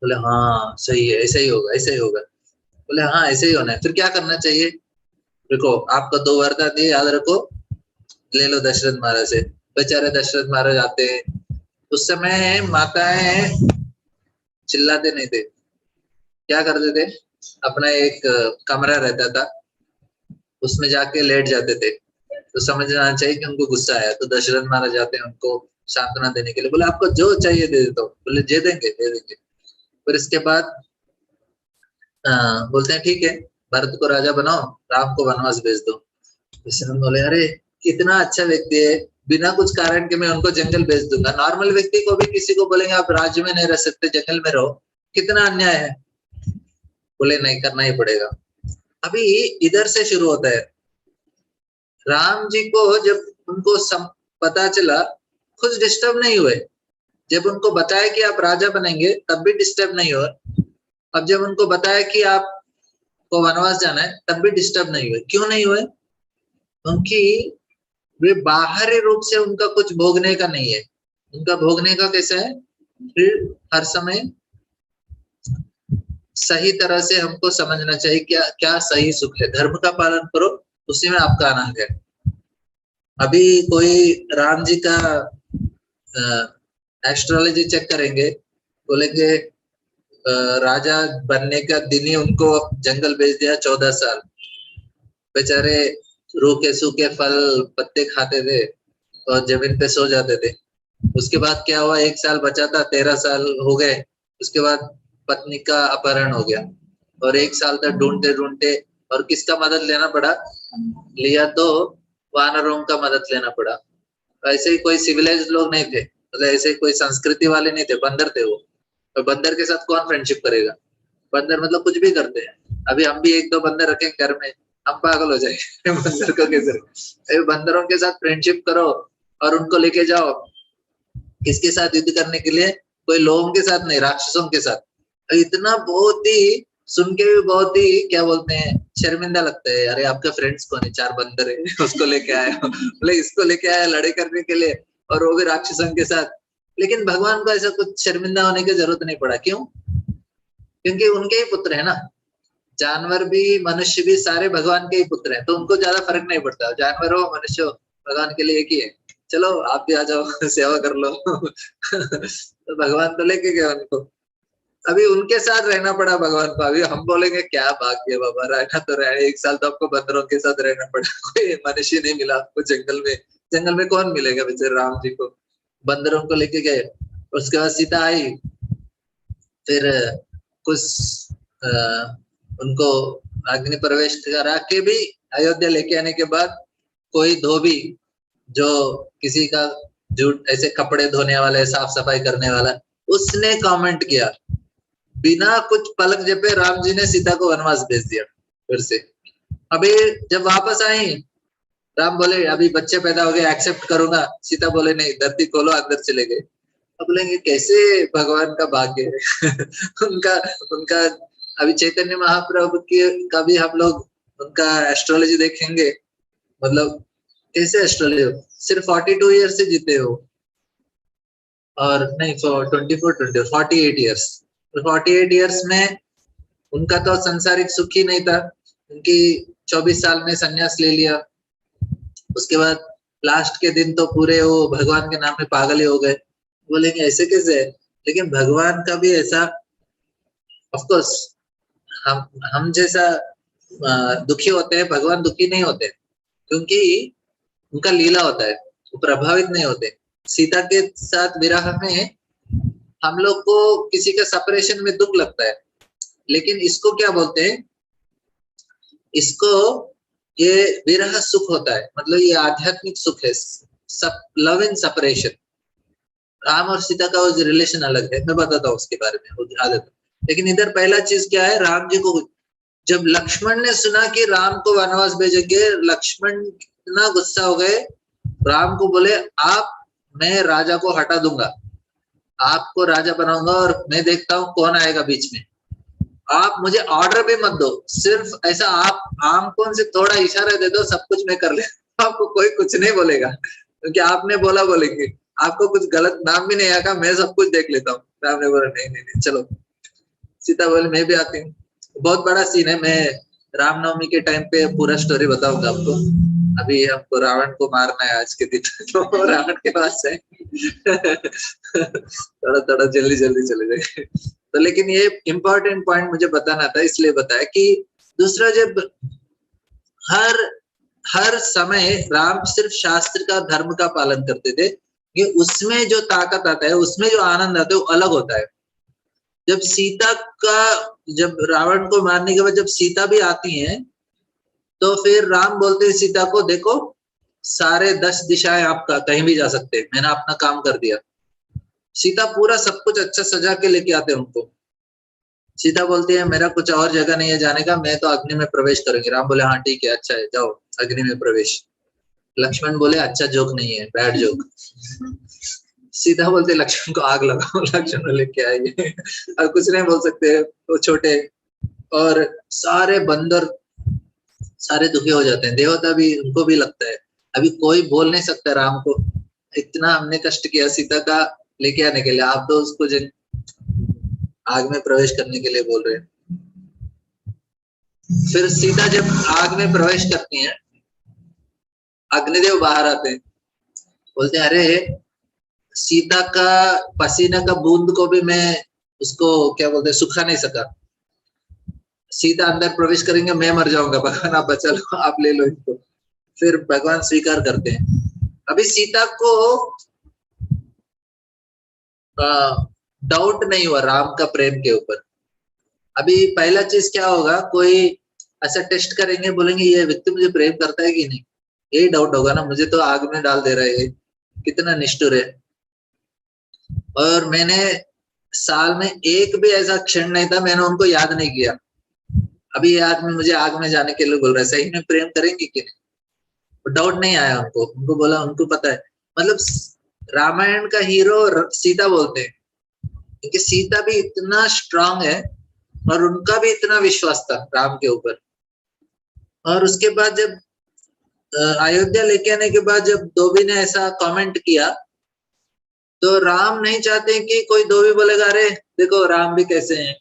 बोले हाँ सही है, ऐसा ही होगा, ऐसा ही होगा। बोले हाँ ऐसे ही होना है। फिर क्या करना चाहिए? देखो आपको 2 वरदान दिए, याद रखो, ले लो दशरथ महाराज से। बेचारे दशरथ महाराज आते हैं, उस समय माताएं चिल्लाते नहीं थे, क्या करते थे, अपना एक कमरा रहता था, उसमें जाके लेट जाते थे। तो समझना चाहिए कि उनको गुस्सा आया, तो दशरथ महाराज आते हैं उनको सांत्वना देने के लिए। बोले आपको जो चाहिए दे देता हूँ। बोले दे देंगे, दे देंगे। फिर इसके बाद बोलते हैं ठीक है, भरत को राजा बनाओ, राम को वनवास भेज दो। दशरथ बोले अरे कितना अच्छा व्यक्ति है, बिना कुछ कारण के मैं उनको जंगल भेज दूंगा। नॉर्मल व्यक्ति को भी किसी को बोलेंगे आप राज्य में नहीं रह सकते, जंगल में रहो, कितना अन्याय है। बोले नहीं, करना ही पड़ेगा। अभी इधर से शुरू होता है। राम जी को जब उनको पता चला, खुद डिस्टर्ब नहीं हुए। जब उनको बताया कि आप राजा बनेंगे तब भी डिस्टर्ब नहीं हुए। अब जब उनको बताया कि आपको वनवास जाना है तब भी डिस्टर्ब नहीं हुए। क्यों नहीं हुए? क्योंकि वे बाहरी रूप से उनका कुछ भोगने का नहीं है। उनका भोगने का कैसा है? फिर हर समय सही तरह से हमको समझना चाहिए क्या क्या सही सुख है। धर्म का पालन करो, उसी में आपका आनंद है। अभी कोई राम जी का एस्ट्रोलॉजी चेक करेंगे, बोलेंगे राजा बनने का दिन ही उनको जंगल भेज दिया, 14 साल बेचारे रूखे सूखे फल पत्ते खाते थे और जमीन पे सो जाते थे। उसके बाद क्या हुआ, 1 साल बचा था, 13 साल हो गए। उसके बाद पत्नी का अपहरण हो गया और 1 साल तक ढूंढते ढूंढते, और किसका मदद लेना पड़ा? लिया तो वानरों का मदद लेना पड़ा। ऐसे ही कोई सिविलाइज्ड लोग नहीं थे, मतलब ऐसे कोई संस्कृति वाले नहीं थे, बंदर थे वो। और बंदर के साथ कौन फ्रेंडशिप करेगा? बंदर मतलब कुछ भी करते हैं। अभी हम भी 1-2 बंदर रखें घर में, हम पागल हो जाएंगे। बंदर को कैसे? बंदरों के साथ फ्रेंडशिप करो और उनको लेके जाओ किसके साथ युद्ध करने के लिए? कोई लोगों के साथ नहीं, राक्षसों के साथ। इतना बहुत ही सुन के भी बहुत ही क्या बोलते हैं, शर्मिंदा लगता है। अरे आपका फ्रेंड्स कौन है? 4 बंदर है, उसको लेके आया, बोले इसको लेके आया लड़ाई करने के लिए, और वो भी राक्षसों के साथ। लेकिन भगवान को ऐसा कुछ शर्मिंदा होने की जरूरत नहीं पड़ा। क्यों? क्योंकि उनके ही पुत्र है ना। जानवर भी मनुष्य भी सारे भगवान के ही पुत्र हैं, तो उनको ज्यादा फर्क नहीं पड़ता। जानवर हो मनुष्य हो, भगवान के लिए एक ही है। चलो आप भी आ जाओ, सेवा कर लो। तो भगवान तो लेके गए उनको। अभी उनके साथ रहना पड़ा भगवान को। अभी हम बोलेंगे क्या भाग्य बाबा, रहना तो रहे, 1 साल तो आपको बंदरों के साथ रहना पड़ा, कोई मनुष्य नहीं मिला आपको जंगल में। जंगल में कौन मिलेगा? बेचारे राम जी को बंदरों को लेके गए। उसके बाद सीता आई, फिर कुछ उनको अग्नि प्रवेश करा के भी अयोध्या लेके आने के बाद, कोई धोबी जो किसी का झूठ ऐसे कपड़े धोने वाले, साफ सफाई करने वाला, उसने कमेंट किया, बिना कुछ पलक जपे राम जी ने सीता को वनवास भेज दिया फिर से। अभी जब वापस आई, राम बोले अभी बच्चे पैदा हो गए, एक्सेप्ट करूंगा। सीता बोले नहीं, धरती खोलो, अंदर चले गए। अब बोलेंगे कैसे भगवान का भाग्य है। उनका उनका अभी चैतन्य महाप्रभु की का भी हम लोग उनका एस्ट्रोलॉजी देखेंगे, मतलब कैसे एस्ट्रोलॉजी, सिर्फ 42 ईयर्स से जीते हो, और नहीं 48 ईयर्स। 48 ईयर्स में उनका तो सांसारिक सुख ही नहीं था। उनकी 24 साल में संन्यास ले लिया। उसके बाद लास्ट के दिन तो पूरे वो भगवान के नाम में पागल ही हो गए। बोलेंगे ऐसे कैसे है? लेकिन भगवान का भी ऐसा, ऑफ कोर्स हम जैसा दुखी होते हैं, भगवान दुखी नहीं होते, क्योंकि उनका लीला होता है, वो प्रभावित नहीं होते। सीता के साथ विरह में हम लोग को किसी का सेपरेशन में दुख लगता है, लेकिन इसको क्या बोलते हैं? इसको ये विरह सुख होता है, मतलब ये आध्यात्मिक सुख है, लव इन सेपरेशन। राम और सीता का वो रिलेशन अलग है, मैं बताता हूँ उसके बारे में आदत। लेकिन इधर पहला चीज क्या है, राम जी को जब लक्ष्मण ने सुना कि राम को वनवास भेजेंगे, लक्ष्मण इतना गुस्सा हो गए, राम को बोले आप, मैं राजा को हटा दूंगा, आपको राजा बनाऊंगा और मैं देखता हूँ कौन आएगा बीच में। आप मुझे ऑर्डर भी मत दो, सिर्फ ऐसा आप आंखों से थोड़ा इशारा दे दो, सब कुछ मैं कर ले। आपको कोई कुछ नहीं बोलेगा, क्योंकि आपने बोला बोलेंगे। आपको कुछ गलत नाम भी नहीं आएगा, मैं सब कुछ देख लेता हूँ। राम ने बोला नहीं नहीं नहीं, चलो सीता बोले मैं भी आती हूँ। बहुत बड़ा सीन है, मैं रामनवमी के टाइम पे पूरा स्टोरी बताऊंगा आपको। अभी हमको रावण को मारना है आज के दिन, तो रावण के पास है। थोड़ा थोड़ा जल्दी जल्दी चले जाए। तो लेकिन ये इम्पोर्टेंट पॉइंट मुझे बताना था, इसलिए बताया कि दूसरा, जब हर हर समय राम सिर्फ शास्त्र का, धर्म का पालन करते थे, कि उसमें जो ताकत आता है, उसमें जो आनंद आता है, वो अलग होता है। जब सीता का, जब रावण को मारने के बाद जब सीता भी आती हैं, तो फिर राम बोलते हैं सीता को, देखो सारे 10 दिशाएं आपका, कहीं भी जा सकते हैं, मैंने अपना काम कर दिया। सीता पूरा सब कुछ अच्छा सजा के लेके आते हैं उनको। सीता बोलती है मेरा कुछ और जगह नहीं है जाने का, मैं तो अग्नि में प्रवेश करूंगी। राम बोले हाँ ठीक है, अच्छा है, जाओ अग्नि में प्रवेश। लक्ष्मण बोले अच्छा जोक नहीं है, बैड जोक। सीता बोलते लक्ष्मण को आग लगाओ। लक्ष्मण बोले क्या है ये, और कुछ नहीं बोल सकते वो छोटे। और सारे बंदर सारे दुखी हो जाते हैं, देवता भी, उनको भी लगता है अभी कोई बोल नहीं सकता राम को, इतना हमने कष्ट किया सीता का लेके आने के लिए, आप तो उसको आग में प्रवेश करने के लिए बोल रहे हैं। फिर सीता जब आग में प्रवेश करती हैं, अग्निदेव बाहर आते हैं, बोलते हैं अरे सीता का पसीना का बूंद को भी मैं उसको क्या बोलते हैं, सुखा नहीं सका। सीता अंदर प्रवेश करेंगे, मैं मर जाऊंगा, भगवान आप बचा लो, आप ले लो इनको। फिर भगवान स्वीकार करते हैं। अभी सीता को डाउट नहीं हुआ राम का प्रेम के ऊपर। अभी पहला चीज क्या होगा, कोई ऐसा टेस्ट करेंगे, बोलेंगे ये व्यक्ति मुझे प्रेम करता है कि नहीं, यही डाउट होगा ना, मुझे तो आग में डाल दे रहा है, कितना निष्ठुर है। और मैंने साल में एक भी ऐसा क्षण नहीं था मैंने उनको याद नहीं किया। अभी ये आदमी मुझे आग में जाने के लिए बोल रहा है, सही में प्रेम करेंगे कि नहीं, डाउट नहीं आया उनको। उनको बोला, उनको पता है, मतलब रामायण का हीरो सीता बोलते हैं, क्योंकि सीता भी इतना स्ट्रांग है और उनका भी इतना विश्वास था राम के ऊपर। और उसके बाद जब अयोध्या लेके आने के बाद जब धोबी ने ऐसा कमेंट किया, तो राम नहीं चाहते कि कोई धोबी बोलेगा अरे देखो राम भी कैसे हैं,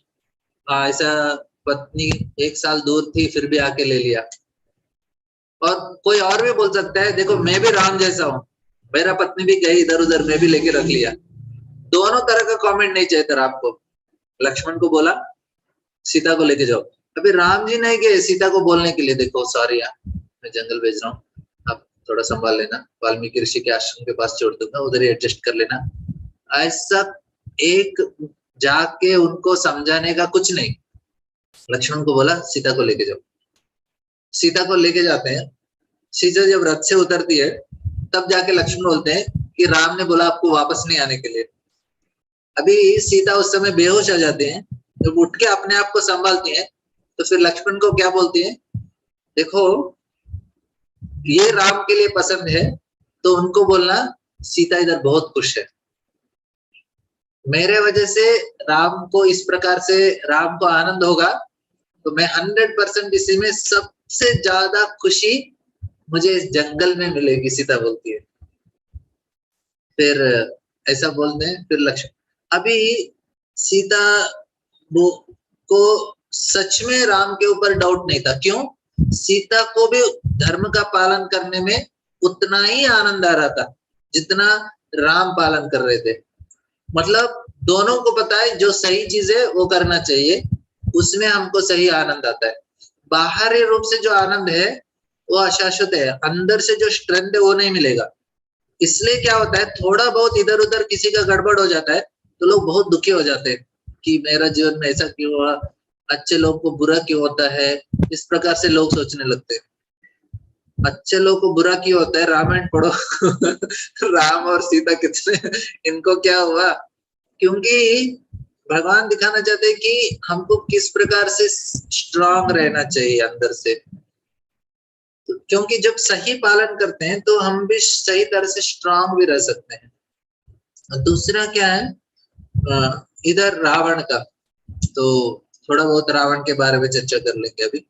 ऐसा पत्नी 1 साल दूर थी फिर भी आके ले लिया। और कोई और भी बोल सकता है देखो मैं भी राम जैसा हूँ, मेरा पत्नी भी गई इधर उधर, मैं भी लेके रख लिया। दोनों तरह का कमेंट नहीं चाहिए था राम को। लक्ष्मण को बोला सीता को लेके जाओ, अभी राम जी नहीं गए सीता को बोलने के लिए, देखो सॉरी मैं जंगल भेज रहा हूँ, आप थोड़ा संभाल लेना, वाल्मीकि ऋषि के आश्रम के पास छोड़ दूंगा, उधर ही एडजस्ट कर लेना। ऐसा एक जाके उनको समझाने का कुछ नहीं। लक्ष्मण को बोला सीता को लेके जाओ। सीता को लेके जाते हैं। सीता जब रथ से उतरती है तब जाके लक्ष्मण बोलते हैं कि राम ने बोला आपको वापस नहीं आने के लिए। अभी सीता उस समय बेहोश आ जाते हैं, जब उठ के अपने आप को संभालती हैं तो फिर लक्ष्मण को क्या बोलती है, देखो ये राम के लिए पसंद है तो उनको बोलना सीता इधर बहुत खुश है, मेरे वजह से राम को इस प्रकार से राम को आनंद होगा, तो मैं 100% इसी में सबसे ज्यादा खुशी मुझे इस जंगल में मिलेगी, सीता बोलती है। फिर ऐसा बोलते हैं। फिर लक्ष्मण, अभी सीता को सच में राम के ऊपर डाउट नहीं था। क्यों? सीता को भी धर्म का पालन करने में उतना ही आनंद आ रहा था जितना राम पालन कर रहे थे। मतलब दोनों को पता है जो सही चीज है वो करना चाहिए, उसमें हमको सही आनंद आता है। बाहरी रूप से जो आनंद है वो अशाश्वत है, अंदर से जो स्ट्रेंथ है वो नहीं मिलेगा। इसलिए क्या होता है, थोड़ा बहुत इधर उधर किसी का गड़बड़ हो जाता है तो लोग बहुत दुखी हो जाते हैं कि मेरा जीवन में ऐसा क्यों हुआ, अच्छे लोगों को बुरा क्यों होता है, इस प्रकार से लोग सोचने लगते हैं। अच्छे लोगों को बुरा क्यों होता है, रामायण पढ़ो। राम और सीता कितने, इनको क्या हुआ, क्योंकि भगवान दिखाना चाहते हैं कि हमको किस प्रकार से स्ट्रांग रहना चाहिए अंदर से। तो क्योंकि जब सही पालन करते हैं तो हम भी सही तरह से स्ट्रांग भी रह सकते हैं। और दूसरा क्या है, इधर रावण का, तो थोड़ा बहुत रावण के बारे में चर्चा कर लेंगे। अभी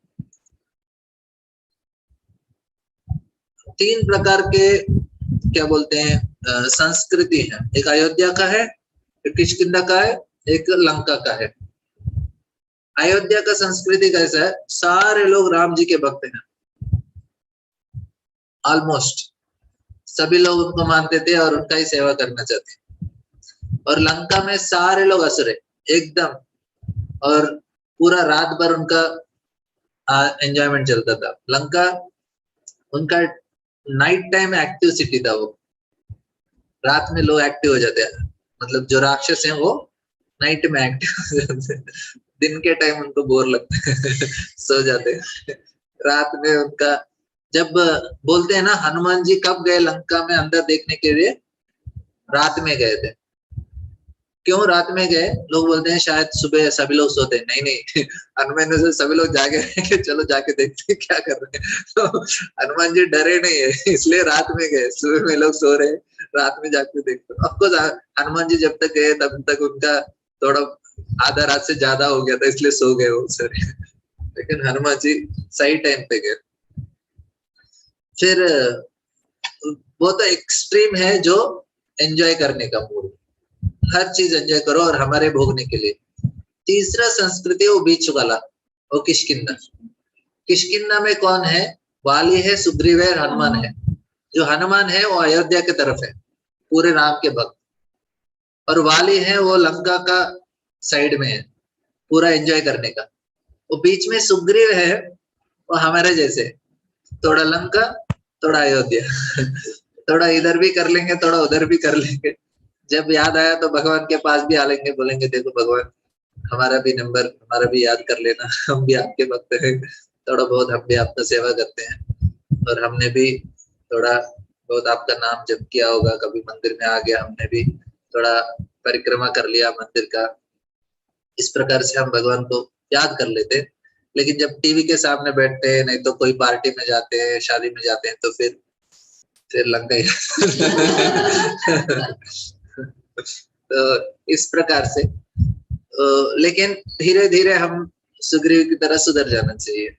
3 प्रकार के क्या बोलते हैं संस्कृति है, एक अयोध्या का है, एक किष्किंधा का है, एक लंका का है। अयोध्या का संस्कृति कैसा है, सारे लोग राम जी के भक्त हैं, ऑलमोस्ट सभी लोग उनको मानते थे और उनका ही सेवा करना चाहते हैं। और लंका में सारे लोग असुर है एकदम, और पूरा रात भर उनका एंजॉयमेंट चलता था। लंका उनका नाइट टाइम एक्टिव सिटी था, वो रात में लोग एक्टिव हो जाते हैं, मतलब जो राक्षस हैं वो नाइट में एक्टिव हो जाते हैं, दिन के टाइम उनको बोर लगता है सो जाते हैं। रात में उनका जब बोलते हैं ना, हनुमान जी कब गए लंका में अंदर देखने के लिए, रात में गए थे। क्यों रात में गए? लोग बोलते हैं शायद सुबह सभी लोग सोते हैं, नहीं नहीं हनुमान जी सभी लोग जागे रहेंगे, चलो जाके देखते हैं क्या कर रहे हैं। तो हनुमान जी डरे नहीं है इसलिए रात में गए, सुबह में लोग सो रहे हैं, रात में जाके देखते। ऑफकोर्स हनुमान जी जब तक गए तब तक उनका थोड़ा आधा रात से ज्यादा हो गया था, इसलिए सो गए वो सर, लेकिन हनुमान जी सही टाइम पे गए। फिर वो तो एक्सट्रीम है जो एंजॉय करने का मूड, हर चीज एंजॉय करो और हमारे भोगने के लिए। तीसरा संस्कृति वो बीच वाला, वो किष्किंधा। किष्किंधा में कौन है? वाली है, सुग्रीव है, हनुमान है। जो हनुमान है वो अयोध्या की तरफ है, पूरे राम के भक्त, और वाली है वो लंका का साइड में है, पूरा एंजॉय करने का। वो बीच में सुग्रीव है, वो हमारे जैसे, थोड़ा लंका थोड़ा अयोध्या थोड़ा इधर भी कर लेंगे, थोड़ा उधर भी कर लेंगे। जब याद आया तो भगवान के पास भी आ लेंगे, बोलेंगे देखो भगवान हमारा भी नंबर, हमारा भी याद कर लेना, हम भी आपके भक्त हैं, थोड़ा बहुत हम भी आपका सेवा करते हैं, और हमने भी थोड़ा बहुत आपका नाम जप किया होगा, कभी मंदिर में आ गया, हमने भी थोड़ा परिक्रमा कर लिया मंदिर का। इस प्रकार से हम भगवान को याद कर लेते हैं। लेकिन जब टीवी के सामने बैठते हैं, नहीं तो कोई पार्टी में जाते हैं, शादी में जाते हैं, तो फिर लंका ही तो इस प्रकार से लेकिन धीरे धीरे हम सुग्रीव की तरह सुधर जाना चाहिए,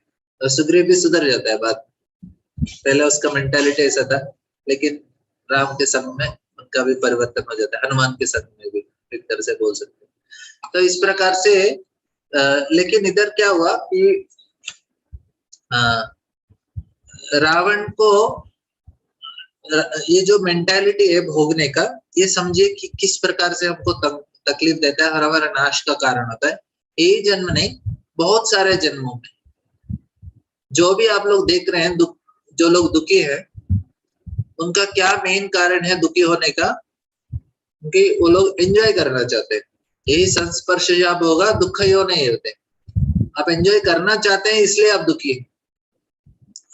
और सुग्रीव भी सुधर जाता है। बात पहले उसका मेंटालिटी ऐसा था, लेकिन राम के संग में उनका भी परिवर्तन हो जाता है, हनुमान के संग में भी एक तरह से बोल सकते हैं। तो इस प्रकार से लेकिन इधर क्या हुआ कि रावण को ये जो मेंटालिटी है भोगने का, ये समझिए कि किस प्रकार से हमको तकलीफ देता है और हमारा नाश का कारण होता है। एक जन्म नहीं, बहुत सारे जन्मों में जो भी आप लोग देख रहे हैं, जो लोग दुखी हैं, उनका क्या मेन कारण है दुखी होने का? क्योंकि वो लोग एंजॉय करना चाहते हैं। यही संस्पर्श जब होगा दुख यो नहीं होते। आप एंजॉय करना चाहते हैं इसलिए आप दुखी हैं,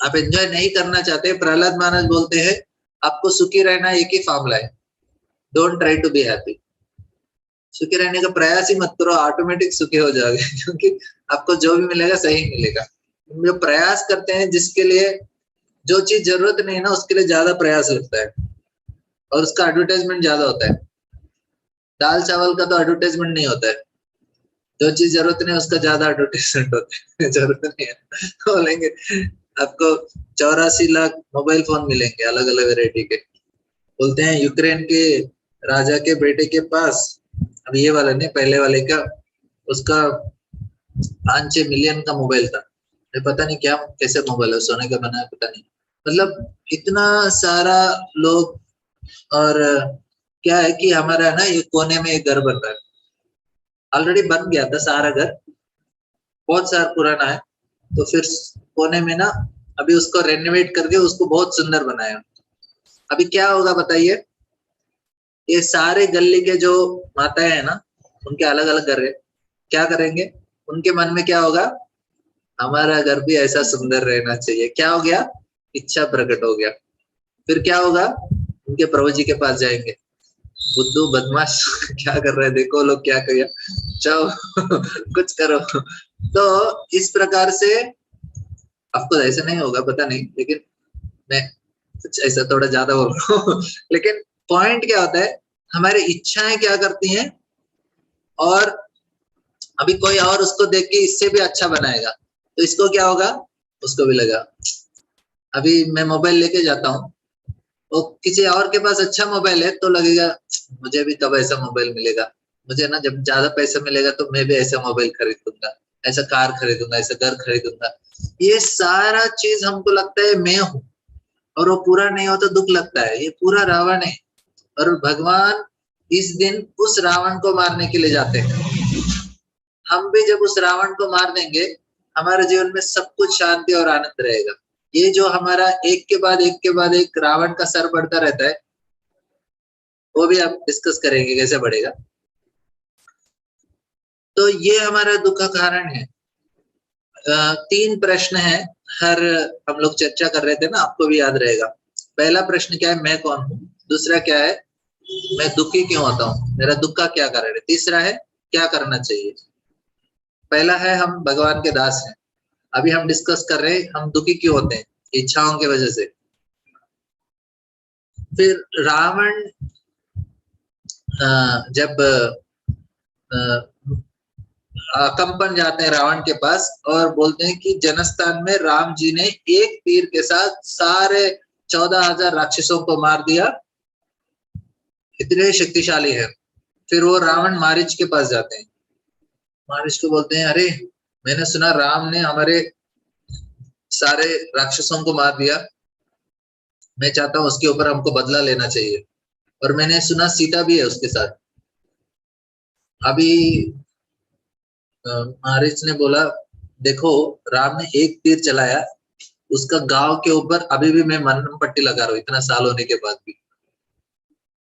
आप एंजॉय नहीं करना चाहते। प्रहलाद महाराज बोलते हैं आपको सुखी रहना एक ही फॉर्मूला है, don't try to be happy. सुखी रहने का प्रयास ही मत करो, ऑटोमेटिक सुखी हो जाओगे क्योंकि आपको जो भी मिलेगा सही मिलेगा। जो प्रयास करते हैं, जिसके लिए जो चीज जरूरत नहीं है ना, उसके लिए ज्यादा प्रयास लगता है और उसका एडवर्टाइजमेंट ज्यादा होता है। दाल चावल का तो एडवर्टाइजमेंट नहीं होता है, जो चीज जरूरत नहीं है उसका ज्यादा एडवर्टाइजमेंट होता है। जरूरत नहीं है बोलेंगे आपको 84 लाख मोबाइल फोन मिलेंगे अलग अलग वेरायटी के। बोलते हैं यूक्रेन के राजा के बेटे के पास, अब ये वाला नहीं, पहले वाले का, उसका 5-6 मिलियन का मोबाइल था। पता नहीं क्या कैसे मोबाइल है, सोने का बना है पता नहीं। मतलब इतना सारा लोग, और क्या है कि हमारा ना ये कोने में एक घर बन रहा है, ऑलरेडी बन गया था सारा घर, बहुत सारा पुराना है, तो फिर कोने में ना अभी उसको रेनोवेट करके उसको बहुत सुंदर बनाया। अभी क्या होगा बताइए? ये सारे गली के जो माताएं हैं ना, उनके अलग अलग घर है, क्या करेंगे? उनके मन में क्या होगा? हमारा घर भी ऐसा सुंदर रहना चाहिए। क्या हो गया? इच्छा प्रकट हो गया। फिर क्या होगा? उनके प्रभु जी के पास जाएंगे, बुद्धू बदमाश क्या कर रहे हैं, देखो लोग क्या किया, जाओ कुछ करो। तो इस प्रकार से आपको ऐसा नहीं होगा पता नहीं, लेकिन मैं कुछ ऐसा थोड़ा ज्यादा बोल रहा हूँ लेकिन पॉइंट क्या होता है, हमारी इच्छाएं क्या करती हैं, और अभी कोई और उसको देख के इससे भी अच्छा बनाएगा, तो इसको क्या होगा? उसको भी लगा। अभी मैं मोबाइल लेके जाता हूँ, वो किसी और के पास अच्छा मोबाइल है तो लगेगा मुझे भी कब ऐसा मोबाइल मिलेगा, मुझे ना जब ज्यादा पैसा मिलेगा तो मैं भी ऐसा मोबाइल खरीदूंगा। ऐसा कार खरीदूंगा, ऐसा घर खरीदूंगा, ये सारा चीज हमको लगता है मैं हूं, और वो पूरा नहीं हो तो दुख लगता है, ये पूरा रावण है। और भगवान इस दिन उस रावण को मारने के लिए जाते हैं। हम भी जब उस रावण को मार देंगे, हमारे जीवन में सब कुछ शांति और आनंद रहेगा। ये जो हमारा एक के बाद एक रावण का सर बढ़ता रहता है, वो भी आप डिस्कस करेंगे कैसे बढ़ेगा। तो ये हमारा दुख का कारण है। 3 प्रश्न है, हर हम लोग चर्चा कर रहे थे ना, आपको भी याद रहेगा। पहला प्रश्न क्या है, मैं कौन हूं। दूसरा क्या है, मैं दुखी क्यों होता हूँ, मेरा दुख का क्या कारण है। तीसरा है, क्या करना चाहिए। पहला है, हम भगवान के दास हैं। अभी हम डिस्कस कर रहे हैं हम दुखी क्यों होते हैं, इच्छाओं की वजह से। फिर रावण जब कंपन जाते हैं रावण के पास और बोलते हैं कि जनस्थान में राम जी ने एक तीर के साथ सारे 14,000 राक्षसों को मार दिया, इतने शक्तिशाली है। फिर वो रावण मारीच के पास जाते हैं, मारीच को बोलते हैं, अरे मैंने सुना राम ने हमारे सारे राक्षसों को मार दिया, मैं चाहता हूं उसके ऊपर हमको बदला लेना चाहिए, और मैंने सुना सीता भी है उसके साथ। अभी मारीच ने बोला, देखो राम ने एक तीर चलाया, उसका गांव के ऊपर अभी भी मैं मरहम पट्टी लगा रहा हूँ, इतना साल होने के बाद भी।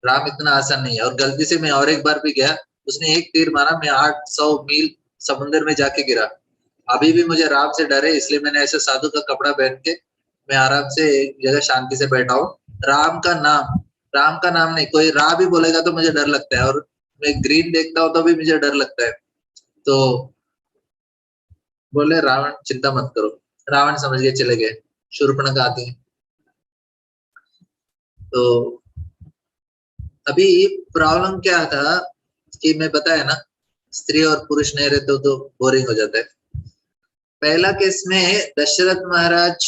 राम इतना आसान नहीं है। और गलती से मैं और एक बार भी गया, उसने एक तीर मारा, मैं 800 मील समुद्र में जाके गिरा। अभी भी मुझे राम से डर है, इसलिए मैंने ऐसे साधु का कपड़ा पहन के मैं आराम से एक जगह शांति से बैठा हूँ। राम का नाम नहीं, कोई रा भी बोलेगा तो मुझे डर लगता है, और मैं ग्रीन देखता हूँ तो भी मुझे डर लगता है। तो बोले रावण चिंता मत करो, रावण समझ के चले गए। शूर्पणखा आती है। तो अभी प्रॉब्लम क्या था कि मैं बताया ना, स्त्री और पुरुष नहीं रहते तो बोरिंग हो जाता है। पहला केस में दशरथ महाराज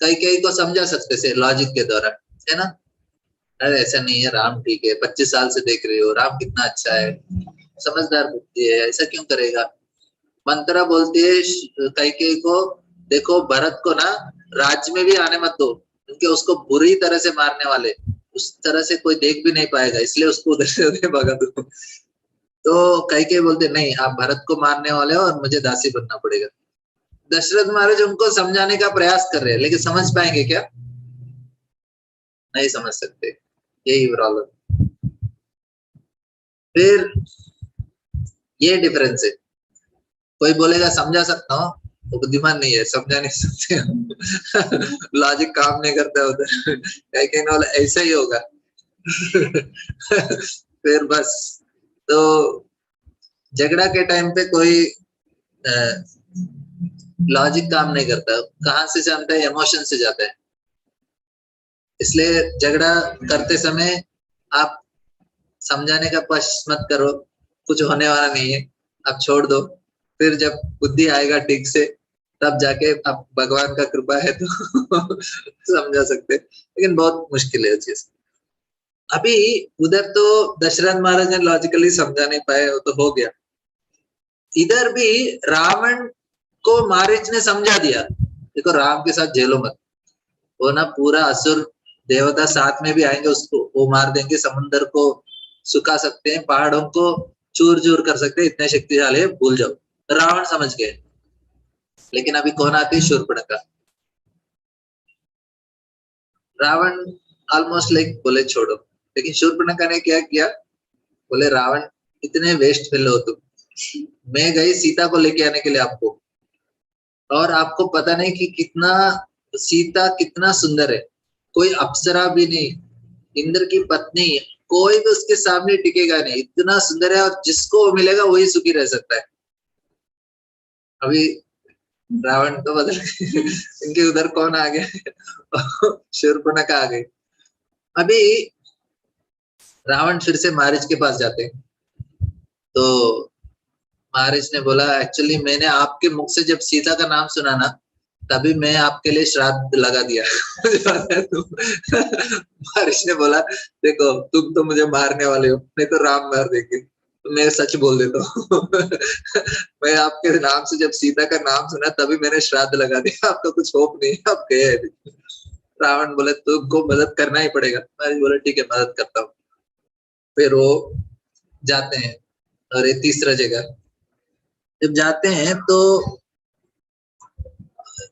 कई को समझा सकते थे लॉजिक के द्वारा, है ना। अरे ऐसा नहीं है, राम ठीक है, 25 साल से देख रहे हो, राम कितना अच्छा है, समझदार बुद्धि है, ऐसा क्यों करेगा। मंत्रा बोलती है कैकेयी को, देखो भरत को ना राज्य में भी आने मत दो, क्योंकि उसको बुरी तरह से मारने वाले, उस तरह से कोई देख भी नहीं पाएगा, इसलिए उसको उधर से उधर भगा दो। तो कैकेयी बोलते नहीं, आप भरत को मारने वाले हो और मुझे दासी बनना पड़ेगा। दशरथ महाराज उनको समझाने का प्रयास कर रहे हैं, लेकिन समझ पाएंगे क्या, नहीं समझ सकते, यही प्रॉब्लम। फिर ये डिफरेंस है। कोई बोलेगा समझा सकता हूँ, वो बुद्धिमान नहीं है, समझा नहीं सकते। लॉजिक काम नहीं करता उधर, कैकेयी बोला ऐसा ही होगा। फिर बस, तो झगड़ा के टाइम पे कोई लॉजिक काम नहीं करता, कहाँ से जानता है, इमोशन से जाता है। इसलिए झगड़ा करते समय आप समझाने का कोशिश मत करो, कुछ होने वाला नहीं है, आप छोड़ दो। फिर जब बुद्धि आएगा ठीक से, तब जाके आप भगवान का कृपा है तो समझा सकते, लेकिन बहुत मुश्किल है वो चीज। अभी उधर तो दशरथ महाराज ने लॉजिकली समझा नहीं पाए, वो तो हो गया। इधर भी रावण को मारीच ने समझा दिया, देखो राम के साथ झेलो मत, वो ना पूरा असुर देवता साथ में भी आएंगे, उसको वो मार देंगे, समुन्द्र को सुखा सकते हैं, पहाड़ों को चूर चूर कर सकते हैं, इतने शक्तिशाली है, भूल जाओ। रावण समझ गए। लेकिन अभी कौन आती है, शूर्पणखा। रावण ऑलमोस्ट लाइक बोले छोड़ो, लेकिन शूर्पणखा ने क्या किया, बोले रावण इतने वेस्ट फेलो हो तुम, मैं गई सीता को लेके आने के लिए आपको, और आपको पता नहीं कि कितना सीता कितना सुंदर है, कोई अप्सरा भी नहीं, इंद्र की पत्नी, कोई भी उसके सामने टिकेगा नहीं, इतना सुंदर है, और जिसको मिलेगा वही सुखी रह सकता है। अभी रावण तो बदल इनके उधर कौन आ गया, शूर्पणखा आ गई। अभी रावण फिर से मारीच के पास जाते हैं, तो मारीच ने बोला एक्चुअली मैंने आपके मुख से जब सीता का नाम सुना ना, तभी मैं आपके लिए श्राद्ध लगा दिया। मारीच ने बोला देखो तुम तो मुझे मारने वाले हो, नहीं तो राम मार देंगे, मैं सच बोल देता हूँ। मैं आपके नाम से जब सीता का नाम सुना तभी मैंने श्राद्ध लगा दिया, अब तो कुछ होप नहीं है, अब गए। रावण बोले तुमको मदद करना ही पड़ेगा। मैं बोला ठीक है मदद करता हूँ। फिर वो जाते हैं और ये तीसरा जगह जब जाते हैं तो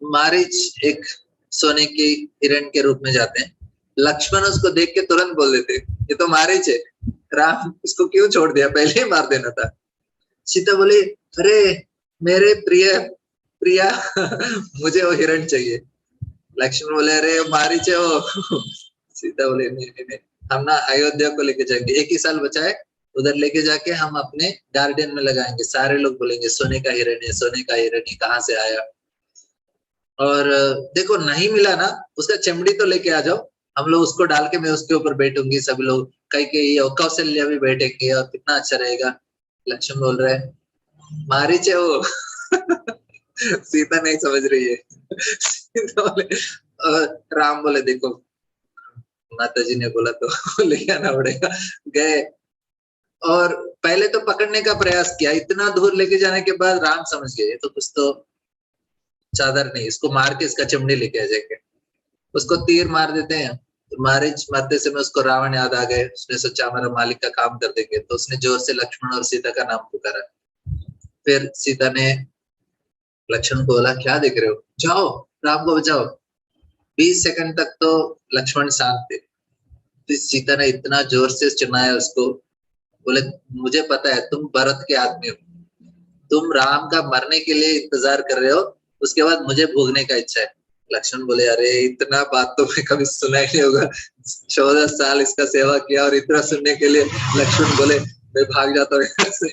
मारीच एक सोने के हिरण के रूप में जाते हैं। लक्ष्मण उसको देख के तुरंत बोल देते ये तो मारीच है, राम इसको क्यों छोड़ दिया, पहले ही मार देना था। सीता बोली अरे मेरे प्रिय प्रिया मुझे वो हिरण चाहिए। लक्ष्मण बोले अरे मारीच है वो। सीता बोले नहीं नहीं नहीं, हम ना अयोध्या को लेके जाएंगे, एक ही साल बचा है, उधर लेके जाके हम अपने गार्डन में लगाएंगे, सारे लोग बोलेंगे सोने का हिरण है, सोने का हिरण है, कहाँ से आया। और देखो नहीं मिला ना, उसका चमड़ी तो लेके आ जाओ, हम लोग उसको डाल के मैं उसके ऊपर बैठूंगी, सभी लोग कई और कौशल्या भी बैठेंगे और कितना अच्छा रहेगा। लक्ष्मण बोल रहे हैं मारीच है वो। सीता नहीं समझ रही है। सीता बोले राम बोले देखो माता जी ने बोला तो ले आना पड़ेगा। गए और पहले तो पकड़ने का प्रयास किया, इतना दूर लेके जाने के बाद राम समझ गए तो कुछ तो चादर नहीं, इसको मार के इसका चमड़ी लेके आ जाएंगे। उसको तीर मार देते हैं, तो मारिच मारते समय उसको रावण याद आ गए, उसने सोचा हमारा मालिक का काम कर देंगे, तो उसने जोर से लक्ष्मण और सीता का नाम पुकारा। फिर सीता ने लक्ष्मण को बोला क्या देख रहे हो, जाओ राम को बचाओ। 20 सेकंड तक तो लक्ष्मण शांत थे, फिर सीता ने इतना जोर से चिल्लाया उसको, बोले मुझे पता है तुम भरत के आदमी हो, तुम राम का मरने के लिए इंतजार कर रहे हो, उसके बाद मुझे भोगने का इच्छा है। लक्ष्मण बोले अरे इतना बात तो मैं कभी सुना ही नहीं होगा, 14 साल इसका सेवा किया और इतना सुनने के लिए। लक्ष्मण बोले मैं भाग जाता हूँ यहाँ से।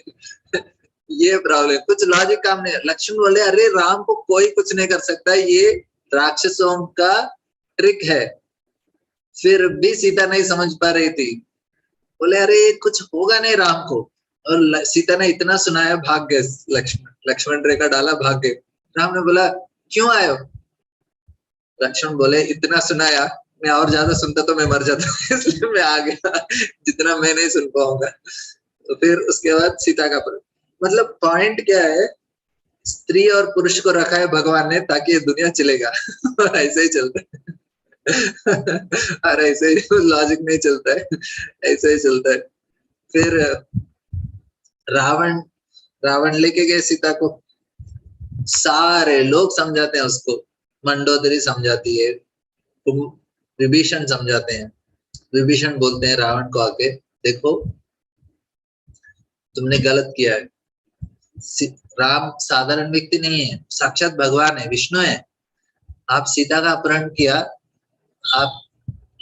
ये प्रॉब्लम, कुछ लॉजिक काम नहीं। लक्ष्मण बोले अरे राम को कोई कुछ नहीं कर सकता, ये राक्षसों का ट्रिक है। फिर भी सीता नहीं समझ पा रही थी, बोले अरे कुछ होगा नहीं राम को, और सीता ने इतना सुनाया भाग गए। लक्ष्मण रेखा डाला भाग गए। राम ने बोला क्यों आए हो। लक्ष्मण बोले इतना सुनाया, मैं और ज्यादा सुनता तो मैं मर जाता, इसलिए मैं आ गया, जितना मैं नहीं सुन पाऊंगा। तो फिर उसके बाद सीता का मतलब पॉइंट क्या है, स्त्री और पुरुष को रखा है भगवान ने ताकि ये दुनिया चलेगा। और ऐसे ही चलता है। और ऐसे ही लॉजिक नहीं चलता है, ऐसे ही चलता है। फिर रावण रावण लेके गए सीता को, सारे लोग समझाते हैं उसको, मंडोदरी समझाती है, विभीषण समझाते हैं। विभीषण बोलते हैं रावण को आके देखो तुमने गलत किया है, राम साधारण व्यक्ति नहीं है, साक्षात भगवान है, विष्णु है। आप सीता का अपहरण किया, आप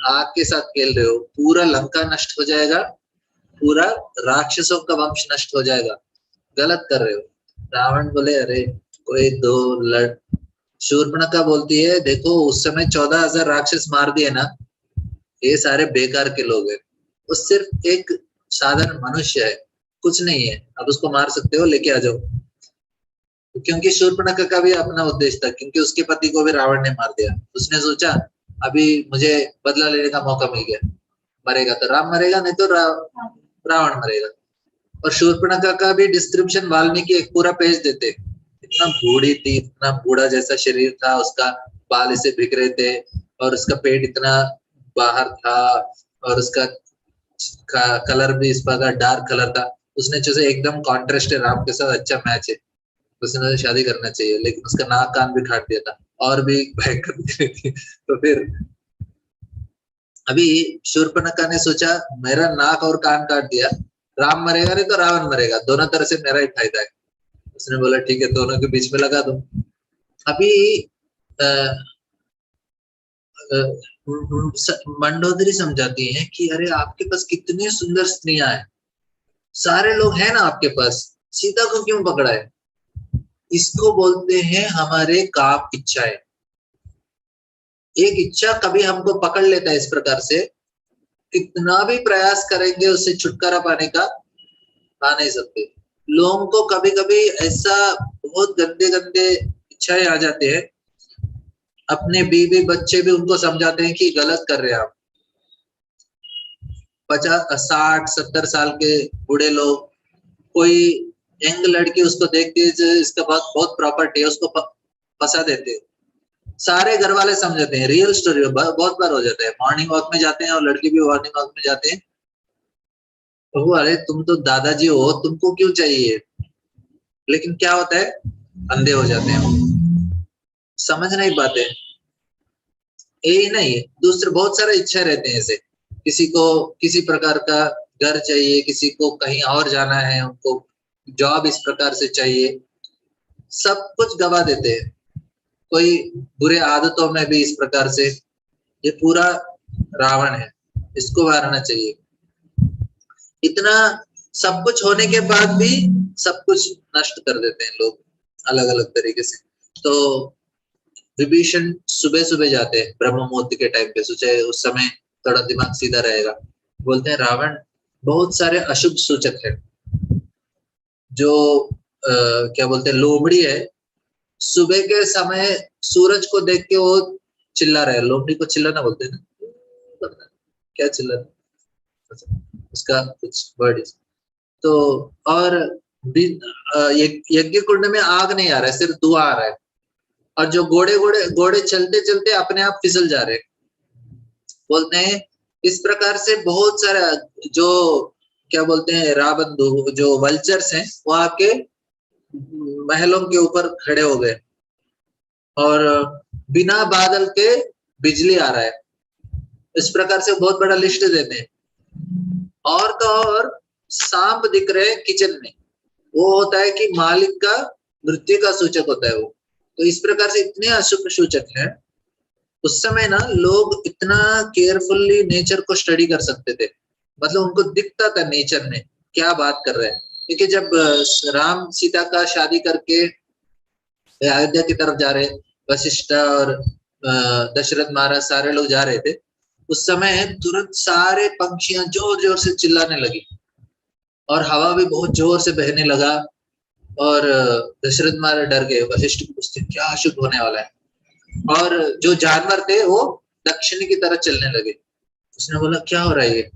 आग के साथ खेल रहे हो, पूरा लंका नष्ट हो जाएगा, पूरा राक्षसों का वंश नष्ट हो जाएगा, गलत कर रहे हो। रावण बोले अरे कोई दो लड़, शूर्पणखा बोलती है देखो उस समय 14,000 राक्षस मार दिए ना, ये सारे बेकार के लोग हैं, वो सिर्फ एक साधारण मनुष्य है, कुछ नहीं है, अब उसको मार सकते हो, लेके आ जाओ। क्योंकि शूर्पणखा का भी अपना उद्देश्य था, क्योंकि उसके पति को भी रावण ने मार दिया, उसने सोचा अभी मुझे बदला लेने का मौका मिल गया, मरेगा तो राम मरेगा, नहीं तो रावण मरेगा। और शूर्पणखा का भी डिस्क्रिप्शन वाल्मीकि एक पूरा पेज देते, इतना बूढ़ी थी, इतना बूढ़ा जैसा शरीर था उसका, बाल इसे बिखरे थे, और उसका पेट इतना बाहर था, और उसका कलर भी इस प्रकार डार्क कलर था। उसने जैसे एकदम कॉन्ट्रास्ट है राम के साथ, अच्छा मैच है, उसने शादी करना चाहिए, लेकिन उसका नाक कान भी काट दिया था, और भी भयंकर दिख रही थी। तो फिर अभी शूर्पणखा ने सोचा मेरा नाक और कान काट दिया, राम मरेगा नहीं तो रावण मरेगा, दोनों तरह से मेरा ही फायदा है। उसने बोला ठीक है दोनों के बीच में लगा दो। अभी मंडोदरी समझाती है कि अरे आपके पास कितनी सुंदर स्त्रियां हैं, सारे लोग हैं ना आपके पास, सीता को क्यों पकड़ा है। इसको बोलते हैं हमारे काम इच्छाएं। एक इच्छा कभी हमको पकड़ लेता है इस प्रकार से, कितना भी प्रयास करेंगे उससे छुटकारा पाने का, पा नहीं सकते। लोगों को कभी कभी ऐसा बहुत गंदे गंदे इच्छाएं आ जाते हैं, अपने बीवी बच्चे भी उनको समझाते हैं कि गलत कर रहे हैं आप। 50 60 70 साल के बूढ़े लोग कोई यंग लड़की उसको देखती है जो इसका बहुत बहुत प्रॉपर्टी है, उसको फंसा देते हैं। सारे घर वाले समझते हैं, रियल स्टोरी बहुत बार हो जाता है। मॉर्निंग वॉक में जाते हैं और लड़की भी मॉर्निंग वॉक में जाते हैं। तो अरे तुम तो दादाजी हो, तुमको क्यों चाहिए? लेकिन क्या होता है, अंधे हो जाते हैं, समझ नहीं पाते। यही नहीं, दूसरे बहुत सारे इच्छा रहते हैं। ऐसे किसी को किसी प्रकार का घर चाहिए, किसी को कहीं और जाना है, उनको जॉब इस प्रकार से चाहिए, सब कुछ गवा देते हैं। कोई बुरे आदतों में भी इस प्रकार से। ये पूरा रावण है, इसको मारना चाहिए। इतना सब कुछ होने के बाद भी सब कुछ नष्ट कर देते हैं लोग अलग अलग तरीके से। तो विभीषण सुबह सुबह जाते हैं ब्रह्म मुहूर्त के टाइम पे, सोचे उस समय थोड़ा दिमाग सीधा रहेगा। बोलते हैं रावण बहुत सारे अशुभ सूचक है। जो क्या बोलते हैं, लोमड़ी है, सुबह के समय सूरज को देख के वो चिल्ला रहा है। लोमड़ी को चिल्लाना बोलते हैं ना, क्या चिल्लाना, उसका कुछ वर्ड। तो और यज्ञ कुंड में आग नहीं आ रहा है, सिर्फ धुआं आ रहा है। और जो घोड़े चलते चलते अपने आप फिसल जा रहे हैं। बोलते हैं इस प्रकार से बहुत सारा जो क्या बोलते हैं राबंधु, जो वल्चर्स हैं, वो आके महलों के ऊपर खड़े हो गए और बिना बादल के बिजली आ रहा है। इस प्रकार से बहुत बड़ा लिस्ट देते हैं। और तो और सांप दिख रहे हैं किचन में, वो होता है कि मालिक का मृत्यु का सूचक होता है वो। तो इस प्रकार से इतने अशुभ सूचक हैं। उस समय ना लोग इतना केयरफुली नेचर को स्टडी कर सकते थे, मतलब उनको दिखता था नेचर में क्या बात कर रहे हैं। क्योंकि जब राम सीता का शादी करके अयोध्या की तरफ जा रहे, वशिष्ठ और दशरथ महाराज सारे लोग जा रहे थे, उस समय तुरंत सारे पंछियां जोर जोर से चिल्लाने लगी और हवा भी बहुत जोर से बहने लगा। और दशरथ महाराज डर गए, वशिष्ठ को पूछते क्या अशुभ होने वाला है। और जो जानवर थे वो दक्षिण की तरफ चलने लगे। उसने बोला क्या हो रहा है ये?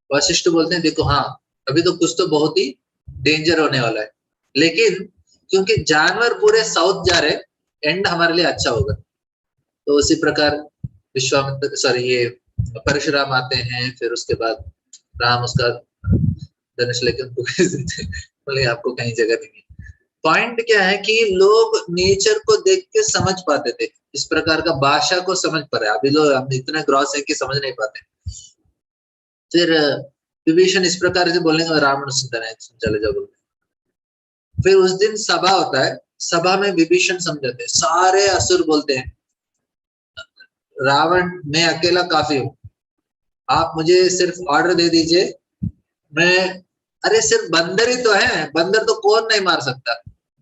वशिष्ठ बोलते हैं देखो हाँ, अभी तो कुछ तो बहुत ही डेंजर होने वाला है, लेकिन क्योंकि जानवर पूरे साउथ जा रहे, एंड हमारे लिए अच्छा होगा। तो उसी प्रकार विश्वामित्र सॉरी ये परशुराम आते हैं। फिर उसके बाद राम उसका धनुष लेकर उनको भेज देते हैं, बोले आपको कहीं जगह नहीं है। पॉइंट क्या है कि लोग नेचर को देख के समझ पाते थे, इस प्रकार का भाषा को समझ पा रहे। अभी लोग हम इतने ग्रॉस है कि समझ नहीं पाते। फिर विभीषण इस प्रकार से बोलेंगे, रावण सुनता है चले जाओ बोलते। फिर उस दिन सभा होता है, सभा में विभीषण समझाते, सारे असुर बोलते हैं रावण मैं अकेला काफी हूं, आप मुझे सिर्फ ऑर्डर दे दीजिए, मैं अरे सिर्फ बंदर ही तो है, बंदर तो कौन नहीं मार सकता,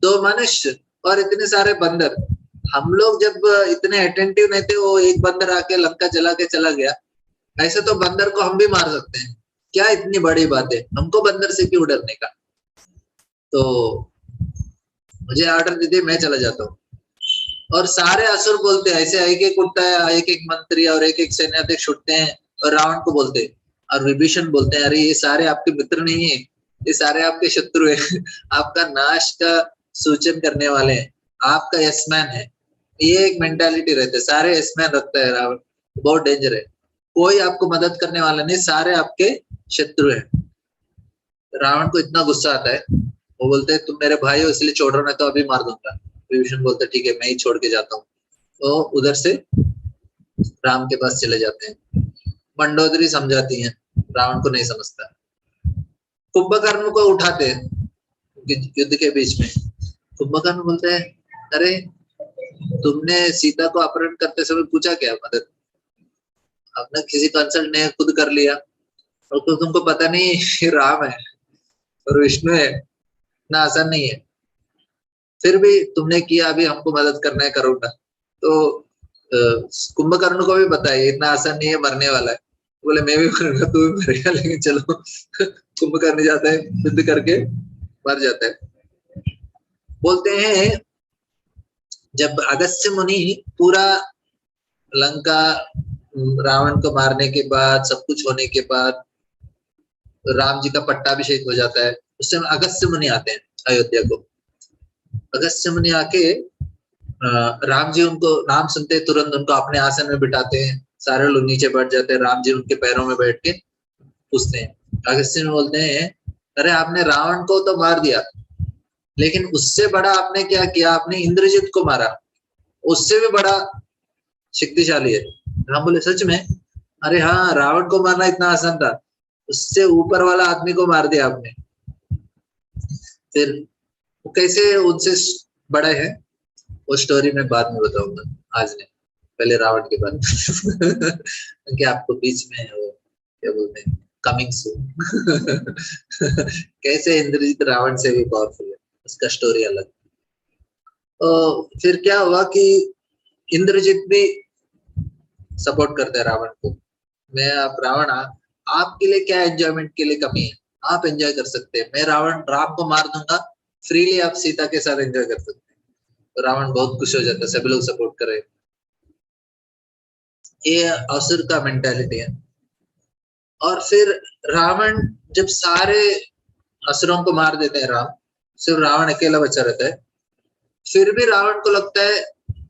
2 मनुष्य और इतने सारे बंदर। हम लोग जब इतने अटेंटिव नहीं थे, वो एक बंदर आके लंका जला के चला गया, ऐसे तो बंदर को हम भी मार सकते हैं, क्या इतनी बड़ी बात है, हमको बंदर से क्यों डरने का। तो मुझे ऑर्डर दे दिए, मैं चला जाता हूँ। और सारे असुर बोलते हैं, ऐसे एक एक उठता है, एक एक मंत्री और एक एक सैन्याध्यक्ष उठते हैं और रावण को बोलते हैं। और विभीषण बोलते हैं अरे ये सारे आपके मित्र नहीं है, ये सारे आपके शत्रु है, आपका नाश का सूचन करने वाले हैं, आपका यशमैन है। ये एक मेंटालिटी रहती है, सारे यशमैन रखता है रावण, बहुत डेंजर है, कोई आपको मदद करने वाला नहीं, सारे आपके शत्रु है। रावण को इतना गुस्सा आता है, वो बोलते हैं तुम मेरे भाई हो इसलिए छोड़ रहा हूं, तो अभी मार दूंगा। विभीषण बोलते ठीक है मैं ही छोड़ के जाता हूँ। तो उधर से राम के पास चले जाते हैं। मंडोदरी समझाती हैं, रावण को नहीं समझता। कुंभकर्ण को उठाते हैं युद्ध के बीच में। कुंभकर्ण बोलते हैं अरे तुमने सीता को अपहरण करते समय पूछा क्या मदद, आपने किसी कंसल्ट ने खुद कर लिया, और तुमको पता नहीं राम है और विष्णु है, इतना आसान नहीं है, फिर भी तुमने किया, अभी हमको मदद करना है करूंगा। तो कुंभकर्ण को भी पता है इतना आसान नहीं है, मरने वाला है। बोले मैं भी मरूंगा, तू भी मरेगा, लेकिन चलो। कुंभकर्ण जाता है, युद्ध करके मर जाता है। बोलते हैं जब अगस्त्य मुनि पूरा लंका रावण को मारने के बाद, सब कुछ होने के बाद, राम जी का पट्टाभिषेक हो जाता है, उस समय अगस्त्य मुनि आते हैं अयोध्या को। अगस्त्य मुनि आके राम जी उनको नाम सुनते तुरंत उनको अपने आसन में बिठाते हैं, सारे लोग नीचे बैठ जाते हैं, राम जी उनके पैरों में बैठ के पूछते हैं। अगस्त्य मुनि बोलते हैं, अरे आपने रावण को तो मार दिया, लेकिन उससे बड़ा आपने क्या किया, आपने इंद्रजित को मारा, उससे भी बड़ा शक्तिशाली है। राम बोले सच में? अरे हाँ, रावण को मारना इतना आसान था, उससे ऊपर वाला आदमी को मार दिया आपने। फिर वो कैसे उनसे बड़े हैं वो स्टोरी मैं बाद में बताऊंगा, आज नहीं, पहले रावण के बारे में क्योंकि आपको बीच में वो क्या बोलते हैं कमिंग सून कैसे इंद्रजीत रावण से भी पावरफुल है, उसका स्टोरी अलग। तो फिर क्या हुआ कि इंद्रजीत भी सपोर्ट करता है रावण को। मैं आप रावण आपके लिए क्या एंजॉयमेंट के लिए कमी है, आप एंजॉय कर सकते हैं, मैं राम को मार दूंगा, फ्रीली आप सीता के साथ एंजॉय कर सकते हैं। तो रावण बहुत खुश हो जाता है, सभी लोग सपोर्ट कर रहे हैं। ये असुर का मेंटालिटी है। और फिर रावण जब सारे असुरों को मार देते हैं, राम सिर्फ रावण अकेला बचा रहता है, फिर भी रावण को लगता है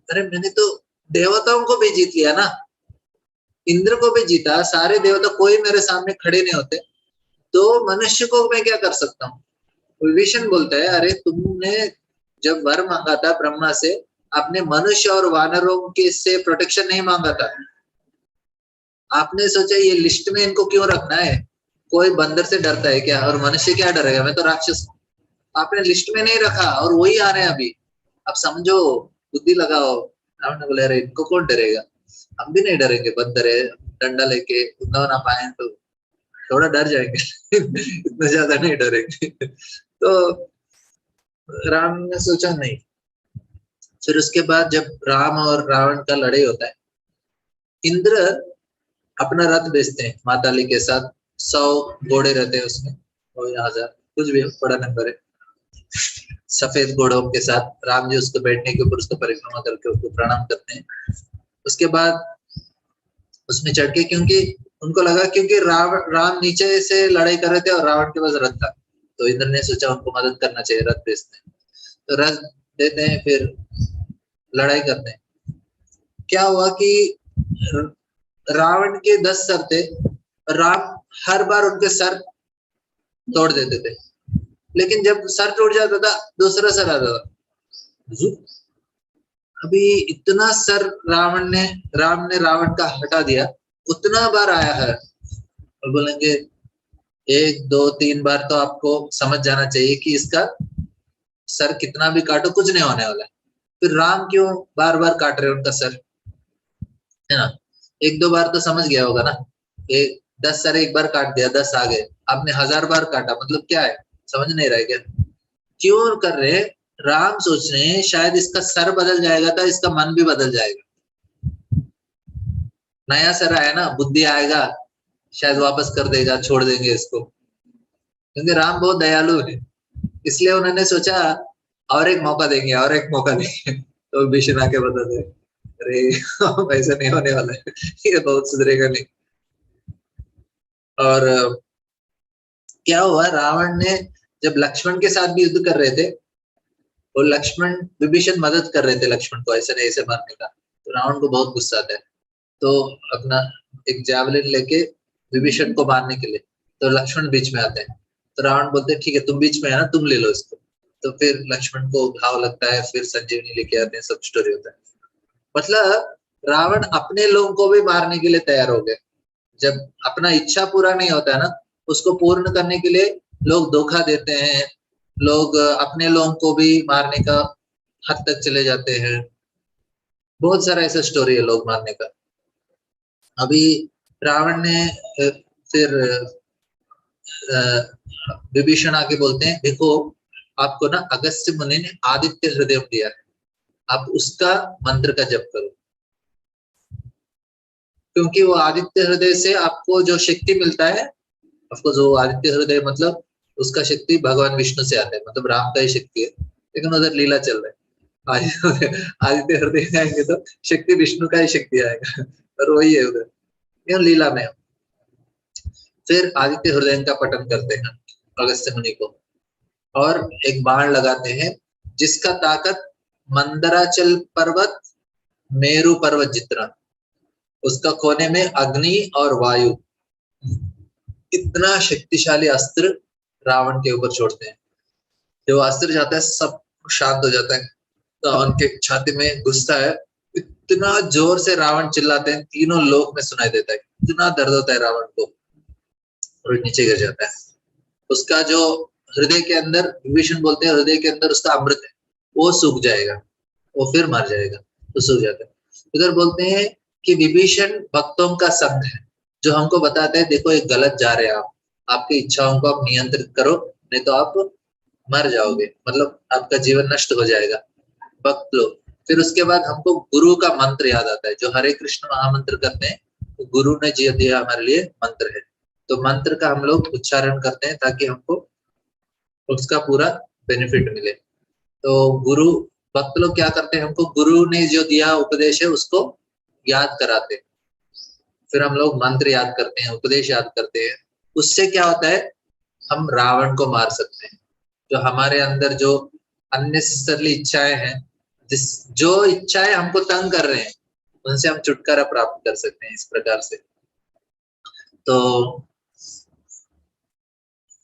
अरे मैंने तो देवताओं को भी जीत लिया ना, इंद्र को भी जीता, सारे देवता कोई मेरे सामने खड़े नहीं होते, तो मनुष्य को मैं क्या कर सकता हूँ। विभीषण बोलता है अरे तुमने जब वर मांगा था ब्रह्मा से, आपने मनुष्य और वानरों के से प्रोटेक्शन नहीं मांगा था, आपने सोचा ये लिस्ट में इनको क्यों रखना है, कोई बंदर से डरता है क्या, और मनुष्य क्या डरेगा, मैं तो राक्षस हूँ। आपने लिस्ट में नहीं रखा और वही आ रहे हैं अभी, अब समझो, बुद्धि लगाओ। रावण ने बोला अरे इनको कौन डरेगा, हम भी नहीं डरेंगे, बंदर है, डंडा लेके उतना ना पाए तो थोड़ा डर जाएंगे इतना ज्यादा नहीं डरेंगे। तो राम ने सोचा नहीं। फिर उसके बाद जब राम और रावण का लड़ाई होता है, इंद्र अपना रथ भेजते हैं माताली के साथ, 100 घोड़े रहते हैं उसमें, और 1000 कुछ भी बड़ा नंबर है, सफेद घोड़ों के साथ राम जी उसको बैठने के ऊपर उसको परिक्रमा करके उसको प्रणाम करते हैं। उसके बाद उसमें चढ़ के, क्योंकि उनको लगा क्योंकि राम नीचे से लड़ाई कर रहे थे और रावण के पास रथ था, तो इंद्र ने सोचा उनको मदद करना चाहिए, रथ भेजते हैं। तो रथ देते हैं, फिर लड़ाई करते हैं। क्या हुआ कि रावण के 10 सर थे, राम हर बार उनके सर तोड़ देते थे, लेकिन जब सर टूट जाता था दूसरा सर आता था। अभी इतना सर राम ने रावण का हटा दिया, उतना बार आया है, और बोलेंगे 1 2 3 बार तो आपको समझ जाना चाहिए कि इसका सर कितना भी काटो कुछ नहीं होने वाला है। फिर राम क्यों बार बार काट रहे उनका सर, है ना, 1 2 बार तो समझ गया होगा ना, 10 सर एक बार काट दिया 10 आ गए, आपने 1000 बार काटा, मतलब क्या है, समझ नहीं रहा है क्या, क्यों कर रहे। राम सोच रहे हैं शायद इसका सर बदल जाएगा तो इसका मन भी बदल जाएगा, नया सर आया ना, बुद्धि आएगा, शायद वापस कर देगा, छोड़ देंगे इसको, क्योंकि राम बहुत दयालु है, इसलिए उन्होंने सोचा और एक मौका देंगे, और एक मौका देंगे। तो विभीषण आके बता दे अरे ऐसा नहीं होने वाला है, ये बहुत सुधरेगा नहीं। और क्या हुआ, रावण ने जब लक्ष्मण के साथ भी युद्ध कर रहे थे, और लक्ष्मण विभीषण मदद कर रहे थे लक्ष्मण को ऐसे नहीं ऐसे मारने का, तो रावण को बहुत गुस्सा आता है, तो अपना एक जैवलिन लेके विभीषण को मारने के लिए, तो लक्ष्मण बीच में आते हैं, तो रावण बोलते हैं ठीक है तुम बीच में है ना, तुम ले लो इसको। तो फिर लक्ष्मण को घाव लगता है, फिर संजीवनी लेके आते हैं, सब स्टोरी होता है। मतलब रावण अपने लोगों को भी मारने के लिए तैयार हो गए, जब अपना इच्छा पूरा नहीं होता है ना, उसको पूर्ण करने के लिए लोग धोखा देते हैं, लोग अपने लोगों को भी मारने का हद तक चले जाते हैं, बहुत सारा ऐसा स्टोरी है लोग मारने का। अभी रावण ने फिर विभीषण आके बोलते हैं देखो आपको ना अगस्त्य मुनि ने आदित्य हृदय दिया है, आप उसका मंत्र का जप करो, क्योंकि वो आदित्य हृदय से आपको जो शक्ति मिलता है, ऑफकोर्स वो आदित्य हृदय मतलब उसका शक्ति भगवान विष्णु से आता है, मतलब राम का ही शक्ति है, लेकिन उधर लीला चल रहा है, आदित्य हृदय जाएंगे तो शक्ति विष्णु का ही शक्ति आएगा, और वही है उधर, यह लीला में। फिर आदित्य हृदय का पठन करते हैं अगस्त्य मुनि को, और एक बाण लगाते हैं जिसका ताकत मंदराचल पर्वत मेरू पर्वत जितना, उसका कोने में अग्नि और वायु, इतना शक्तिशाली अस्त्र रावण के ऊपर छोड़ते हैं। जो अस्त्र जाता है सब शांत हो जाता है, तो उनके छाती में घुसता है, इतना जोर से रावण चिल्लाते हैं, तीनों लोक में सुनाई देता है, इतना दर्द होता है रावण को, और नीचे गिर जाता है। उसका जो हृदय के अंदर, विभीषण बोलते हैं हृदय के अंदर उसका अमृत है, वो सूख जाएगा, वो फिर मर जाएगा, तो सूख जाता है। उधर बोलते हैं कि विभीषण भक्तों का संत है, जो हमको बताते हैं देखो एक गलत जा रहे हैं आप, आपकी इच्छाओं को आप नियंत्रित करो, नहीं तो आप मर जाओगे, मतलब आपका जीवन नष्ट हो जाएगा, भक्त लोग। फिर उसके बाद हमको गुरु का मंत्र याद आता है, जो हरे कृष्ण महामंत्र करते हैं, तो गुरु ने जी दिया हमारे लिए मंत्र है, तो मंत्र का हम लोग उच्चारण करते हैं ताकि हमको उसका पूरा बेनिफिट मिले। तो गुरु, भक्त लोग क्या करते हैं, हमको गुरु ने जो दिया उपदेश है उसको याद कराते हैं, फिर हम लोग मंत्र याद करते हैं, उपदेश याद करते हैं। उससे क्या होता है, हम रावण को मार सकते हैं। जो हमारे अंदर जो अननेसेसरली इच्छाएं हैं, जो इच्छाएं हमको तंग कर रहे हैं, उनसे हम छुटकारा प्राप्त कर सकते हैं इस प्रकार से। तो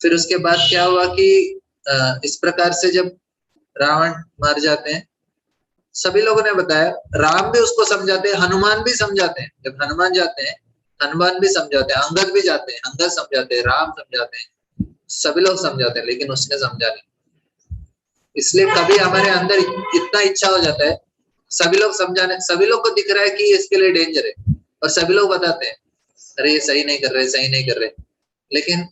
फिर उसके बाद क्या हुआ कि इस प्रकार से जब रावण मर जाते हैं, सभी लोगों ने बताया, राम भी उसको समझाते हैं, हनुमान भी समझाते हैं, जब हनुमान जाते हैं हनुमान भी समझाते हैं, अंगद भी जाते हैं, अंगद समझाते हैं, राम समझाते हैं, सभी लोग समझाते हैं, लेकिन उसने समझा नहीं। इसलिए कभी हमारे अंदर इतना इच्छा हो जाता है, सभी लोग समझाने, सभी लोग को दिख रहा है कि इसके लिए डेंजर है, और सभी लोग बताते हैं अरे ये सही नहीं कर रहे, सही नहीं कर रहे, लेकिन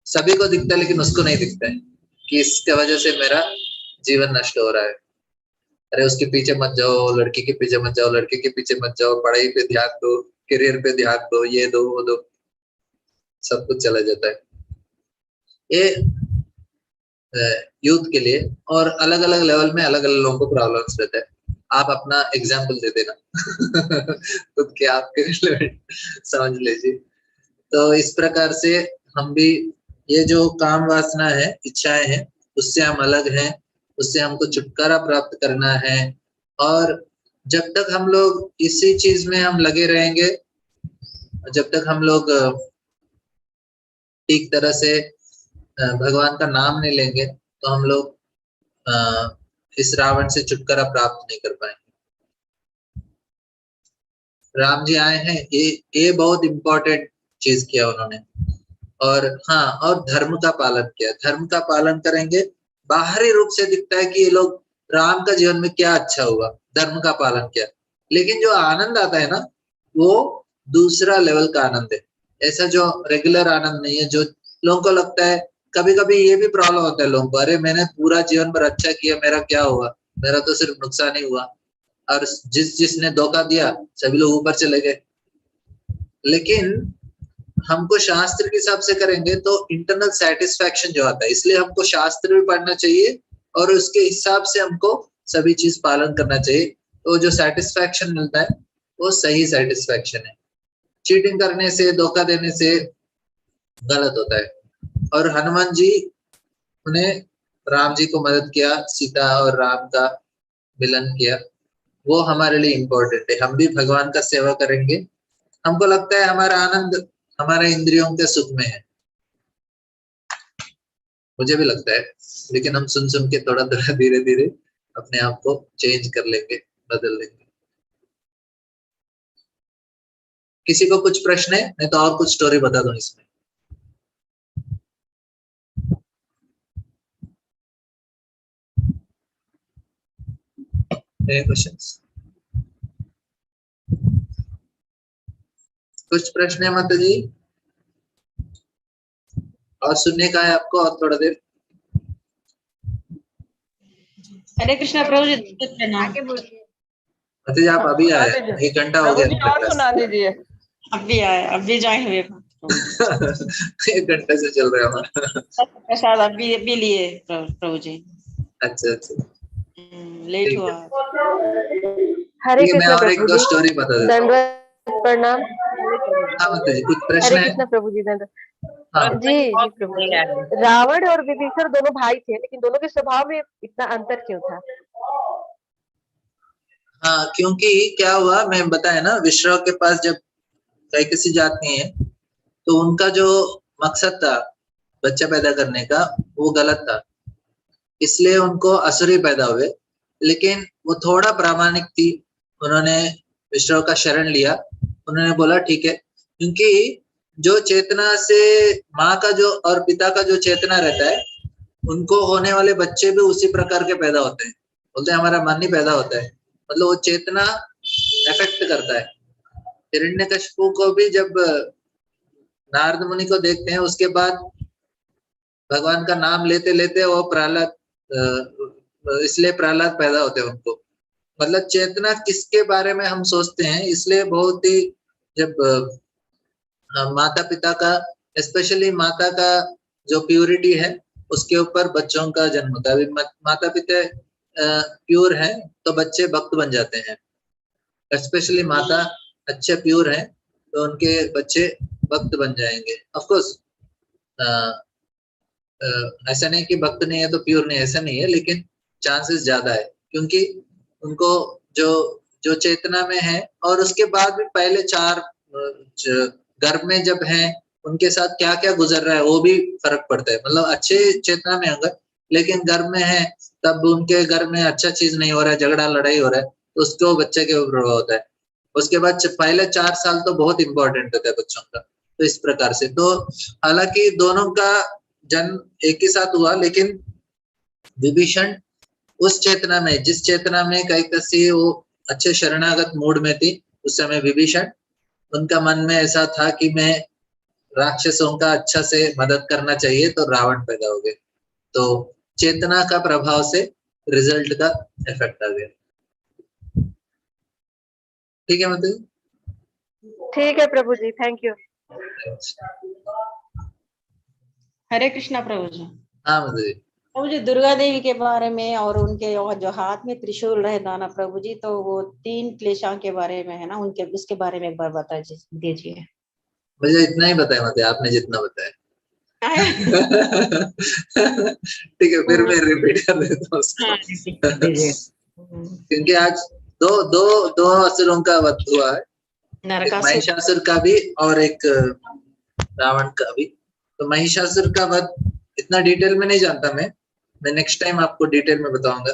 सभी को दिखता है, लेकिन उसको नहीं दिखता है कि इसके वजह से मेरा जीवन नष्ट हो रहा है। अरे उसके पीछे मत जाओ, लड़की के पीछे मत जाओ, लड़के के पीछे मत जाओ, पढ़ाई पे ध्यान दो, करियर पे ध्यान दो, ये दो वो दो, सब कुछ चला जाता है। ये यूथ के लिए, और अलग अलग लेवल में अलग अलग लोगों को प्रॉब्लम्स रहता है। आप अपना एग्जाम्पल दे देना खुद के आपके समझ लीजिए। तो इस प्रकार से हम भी, ये जो काम वासना है, इच्छाएं हैं, उससे हम अलग हैं, उससे हमको छुटकारा प्राप्त करना है। और जब तक हम लोग इसी चीज में हम लगे रहेंगे, जब तक हम लोग ठीक तरह से भगवान का नाम नहीं लेंगे, तो हम लोग इस रावण से छुटकारा प्राप्त नहीं कर पाएंगे। राम जी आए हैं, ये बहुत इंपॉर्टेंट चीज किया उन्होंने। और हाँ, और धर्म का पालन किया, धर्म का पालन करेंगे, बाहरी रूप से दिखता है कि ये लोग, राम का जीवन में क्या अच्छा हुआ, धर्म का पालन किया, लेकिन जो आनंद आता है ना, वो दूसरा लेवल का आनंद है, ऐसा जो रेगुलर आनंद नहीं है। जो लोगों को लगता है, कभी कभी ये भी प्रॉब्लम होता है लोगों को, अरे मैंने पूरा जीवन भर अच्छा किया, मेरा क्या हुआ, मेरा तो सिर्फ नुकसान ही हुआ, और जिसने धोखा दिया सभी लोग ऊपर चले गए। लेकिन हमको शास्त्र के हिसाब से करेंगे तो इंटरनल सेटिस्फैक्शन जो आता है, इसलिए हमको शास्त्र भी पढ़ना चाहिए, और उसके हिसाब से हमको सभी चीज पालन करना चाहिए। तो जो सेटिस्फैक्शन मिलता है वो सही सेटिस्फैक्शन है। चीटिंग करने से, धोखा देने से गलत होता है। और हनुमान जी ने राम जी को मदद किया, सीता और राम का मिलन किया, वो हमारे लिए इम्पोर्टेंट है। हम भी भगवान का सेवा करेंगे, हमको लगता है हमारा आनंद हमारे इंद्रियों के सुख में है, मुझे भी लगता है, लेकिन हम सुन सुन के थोड़ा थोड़ा धीरे धीरे अपने आप को चेंज कर लेंगे, बदल लेंगे। किसी को कुछ प्रश्न है, नहीं तो और कुछ स्टोरी बता दो इसमें। क्वेश्चंस? कुछ प्रश्न है माता जी? और सुनने का है आपको और थोड़ा देर? हरे कृष्णा प्रभु जी, आगे बोलिए। माता जी आप अभी आए, 1 घंटा हो गया, और सुना दीजिए। अभी आए, अभी ज्वाइन हुए 1 घंटे से चल रहा है हमारा प्रसाद, अभी लिए प्रभु जी। अच्छा अच्छा, लेट हुआ। हरे मैं कृष्ण और एक प्रभु दो जी, स्टोरी बता देता हूँ। दंडवत प्रणाम। हाँ माता जी, कुछ प्रश्न हरे है? कृष्ण प्रभु जी। धन्यवाद। हाँ जी जी प्रभु जी। रावण और विभीषण दोनों भाई थे, लेकिन दोनों के स्वभाव में इतना अंतर क्यों था? हाँ, क्योंकि क्या हुआ, मैं बताया ना, विश्रव के पास जब कैकसी जाती है तो उनका जो मकसद था बच्चा पैदा करने का वो गलत था, इसलिए उनको असुरी पैदा हुए। लेकिन वो थोड़ा प्रामाणिक थी, उन्होंने विष्णु का शरण लिया। उन्होंने बोला ठीक है, क्योंकि जो चेतना से माँ का जो और पिता का जो चेतना रहता है, उनको होने वाले बच्चे भी उसी प्रकार के पैदा होते हैं। बोलते हैं हमारा मन ही पैदा होता है, मतलब वो चेतना इफेक्ट करता है। हिरण्यकशिपु को भी जब नारद मुनि को देखते हैं, उसके बाद भगवान का नाम लेते लेते वो प्रहलाद, इसलिए प्रहलाद पैदा होते हैं उनको। मतलब चेतना किसके बारे में हम सोचते हैं, इसलिए बहुत ही जब माता पिता का, स्पेशली माता का जो प्योरिटी है उसके ऊपर बच्चों का जन्म होता है। अभी माता पिता प्योर है तो बच्चे भक्त बन जाते हैं, स्पेशली माता अच्छे प्योर है तो उनके बच्चे भक्त बन जाएंगे। ऑफ कोर्स ऐसा नहीं कि भक्त नहीं है तो प्योर नहीं, ऐसा नहीं है, लेकिन चांसेस ज्यादा है, क्योंकि उनको जो जो चेतना में है, और उसके बाद भी पहले चार गर्भ में जब है उनके साथ क्या क्या गुजर रहा है वो भी फर्क पड़ता है। मतलब अच्छे चेतना में होंगे, लेकिन गर्भ में है तब उनके गर्भ में अच्छा चीज नहीं हो रहा है, झगड़ा लड़ाई हो रहा है, तो उसको बच्चे के ऊपर प्रभाव होता है। उसके बाद पहले 4 साल तो बहुत इंपॉर्टेंट होता है बच्चों का। तो इस प्रकार से, तो हालांकि दोनों का जन्म एक ही साथ हुआ, लेकिन विभीषण उस चेतना में, जिस चेतना में कैकसी वो अच्छे शरणागत मूड में थी, उस समय विभीषण, उनका मन में ऐसा था कि मैं राक्षसों का अच्छा से मदद करना चाहिए, तो रावण पैदा हो गए। तो चेतना का प्रभाव से रिजल्ट का इफेक्ट आ गया। ठीक है मतलब, ठीक है प्रभु जी, थैंक यू। हरे कृष्णा प्रभु जी। हाँ मतलब जी, प्रभु जी, दुर्गा देवी के बारे में और उनके और जो हाथ में त्रिशूल रहता ना प्रभु जी, तो वो 3 क्लेशां के बारे में है ना, उनके उसके बारे में एक बार बता दीजिए। मुझे इतना ही बताया मतलब, आपने जितना बताया। ठीक है, फिर मैं रिपीट कर देता हूँ उसको। क्योंकि आज दो दो दो असुरों का वध हुआ है, एक नरकासुर। महिषासुर का भी और एक रावण का भी। तो महिषासुर का वध इतना डिटेल में नहीं जानता मैं नेक्स्ट टाइम आपको डिटेल में बताऊंगा।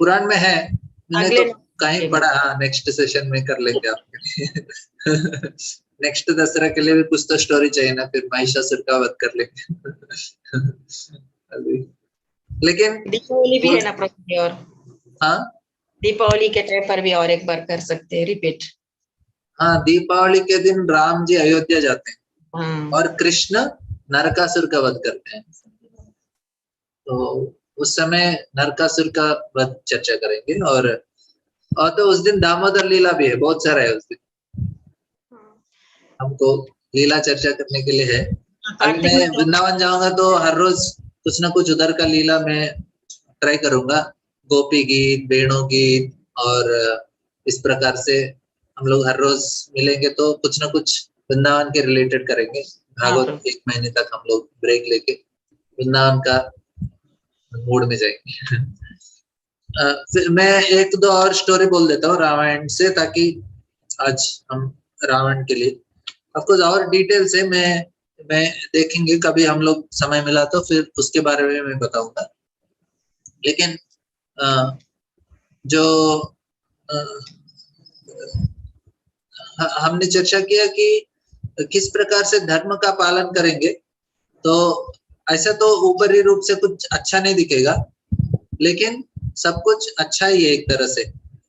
पुराण में है, मैंने अगले तो कहीं पढ़ा। हाँ, नेक्स्ट सेशन में कर लेंगे आपके लिए। नेक्स्ट दसरा के लिए भी कुछ तो स्टोरी चाहिए ना, फिर महिषासुर का वध कर लेंगे। लेकिन दीपावली भी है ना प्रभु जी, और हाँ दीपावली के टाइम पर भी और एक बार कर सकते हैं रिपीट। हाँ, दीपावली के दिन राम जी अयोध्या जाते हैं हाँ। और कृष्ण नरकासुर का वध करते हैं। तो उस समय नरकासुर का वध चर्चा करेंगे। और तो उस दिन दामोदर लीला भी है, बहुत सारा है उस दिन, हमको लीला चर्चा करने के लिए है। अभी कार्तिक मैं में वृंदावन जाऊंगा तो हर रोज कुछ ना कुछ उधर का लीला मैं ट्राई करूंगा, गोपी गीत, वेणु गीत, और इस प्रकार से हम लोग हर रोज मिलेंगे तो कुछ ना कुछ वृंदावन के रिलेटेड करेंगे। भागवत 1 महीने तक हम लोग ब्रेक लेके वृंदावन का मूड में जाएंगे। फिर मैं एक दो और स्टोरी बोल देता हूँ रामायण से, ताकि आज हम रावण के लिए ऑफकोर्स और डिटेल से मैं देखेंगे, कभी हम लोग समय मिला तो फिर उसके बारे में मैं बताऊंगा। लेकिन जो हमने चर्चा किया कि किस प्रकार से धर्म का पालन करेंगे, तो ऐसा तो ऊपरी रूप से कुछ अच्छा नहीं दिखेगा, लेकिन सब कुछ अच्छा ही है एक तरह से,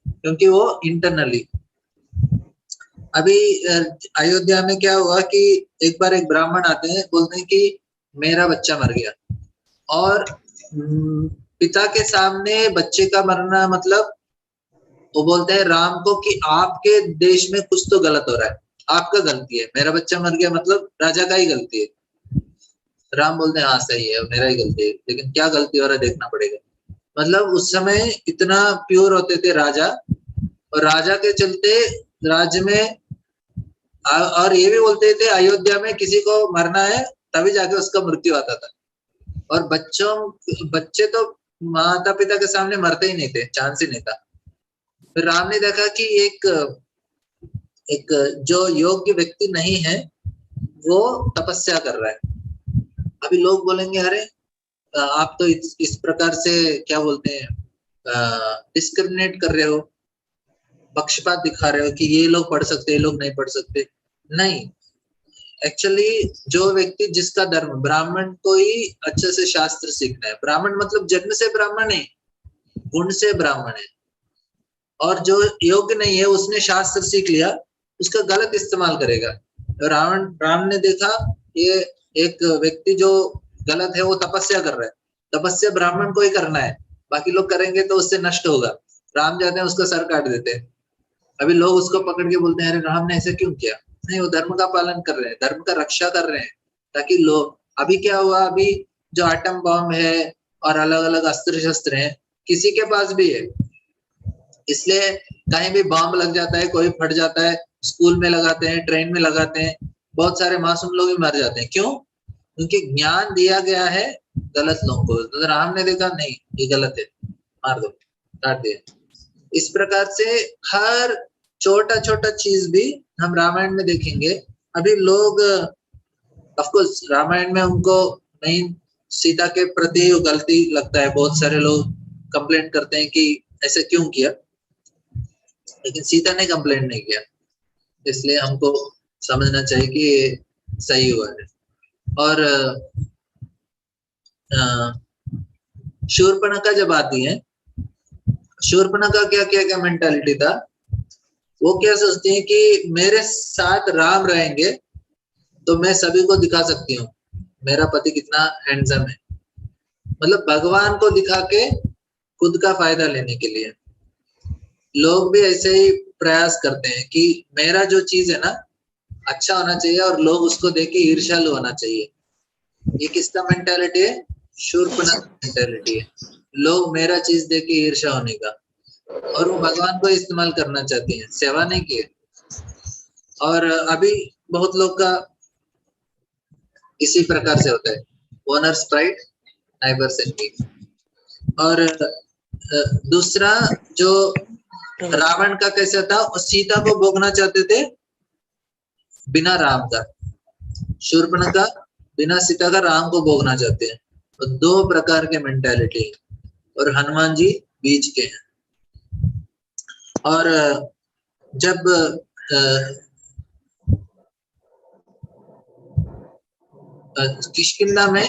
क्योंकि वो इंटरनली। अभी अयोध्या में क्या हुआ कि एक बार एक ब्राह्मण आते हैं, बोलते हैं कि मेरा बच्चा मर गया, और पिता के सामने बच्चे का मरना मतलब वो बोलते हैं राम को कि आपके देश में कुछ तो गलत हो रहा है, आपका गलती है, मेरा बच्चा मर गया मतलब राजा का ही गलती है। राम बोलते हैं हाँ सही है, मेरा ही गलती है, लेकिन क्या गलती हो रहा है देखना पड़ेगा। मतलब उस समय इतना प्योर होते थे राजा, और राजा के चलते राज्य में और ये भी बोलते थे अयोध्या में किसी को मरना है तभी जाके उसका मृत्यु आता था, और बच्चे तो माता पिता के सामने मरते ही नहीं थे, चांस ही नहीं था। फिर राम ने देखा कि एक जो योग्य व्यक्ति नहीं है वो तपस्या कर रहा है। अभी लोग बोलेंगे अरे आप तो इस प्रकार से क्या बोलते हैं डिस्क्रिमिनेट कर रहे हो, पक्षपात दिखा रहे हो कि ये लोग पढ़ सकते, ये लोग नहीं पढ़ सकते। नहीं, एक्चुअली जो व्यक्ति जिसका धर्म, ब्राह्मण को ही अच्छे से शास्त्र सीखना है। ब्राह्मण मतलब जन्म से ब्राह्मण है, गुण से ब्राह्मण है। और जो योग्य नहीं है उसने शास्त्र सीख लिया, उसका गलत इस्तेमाल करेगा। राम ने देखा ये एक व्यक्ति जो गलत है वो तपस्या कर रहा है, तपस्या ब्राह्मण को ही करना है, बाकी लोग करेंगे तो उससे नष्ट होगा। राम जाते हैं उसका सर काट देते हैं। अभी लोग उसको पकड़ के बोलते हैं अरे राम ने ऐसा क्यों किया? नहीं, वो धर्म का पालन कर रहे हैं, धर्म का रक्षा कर रहे हैं, ताकि लोग। अभी क्या हुआ, अभी जो एटम बॉम्ब है और अलग अलग अस्त्र शस्त्र हैं किसी के पास भी है, इसलिए कहीं भी बॉम्ब लग जाता है, कोई फट जाता है, स्कूल में लगाते हैं, ट्रेन में लगाते हैं, बहुत सारे मासूम लोग भी मर जाते हैं। क्यों? क्योंकि ज्ञान दिया गया है गलत लोगों को। तो राम ने देखा नहीं ये गलत है, मार दो, काट दिया। इस प्रकार से हर छोटा छोटा चीज भी हम रामायण में देखेंगे। अभी लोग ऑफ कोर्स रामायण में उनको नहीं, सीता के प्रति गलती लगता है, बहुत सारे लोग कंप्लेंट करते हैं कि ऐसे क्यों किया, लेकिन सीता ने कंप्लेंट नहीं किया, इसलिए हमको समझना चाहिए कि ये सही हुआ है। और शूर्पणखा जब आती है, शूर्पणखा क्या मेंटालिटी था, वो क्या सोचती है कि मेरे साथ राम रहेंगे तो मैं सभी को दिखा सकती हूँ मेरा पति कितना हैंडसम है। मतलब भगवान को दिखा के खुद का फायदा लेने के लिए लोग भी ऐसे ही प्रयास करते हैं कि मेरा जो चीज है ना अच्छा होना चाहिए और लोग उसको देख के ईर्ष्यालु होना चाहिए। ये किसका मेंटालिटी है? शूर्पणखा मेंटालिटी है। लोग मेरा चीज देख के ईर्ष्या होने का, और वो भगवान को इस्तेमाल करना चाहती हैं, सेवा नहीं की। और अभी बहुत लोग का इसी प्रकार से होता है, ओनर्स प्राइड नाइबर्स एनवी। और दूसरा जो रावण का कैसा था, सीता को भोगना चाहते थे बिना राम का, शूर्पणखा बिना सीता का राम को भोगना चाहते हैं। तो दो प्रकार के मेंटालिटी है, और हनुमान जी बीच के हैं। और जब किष्किंधा में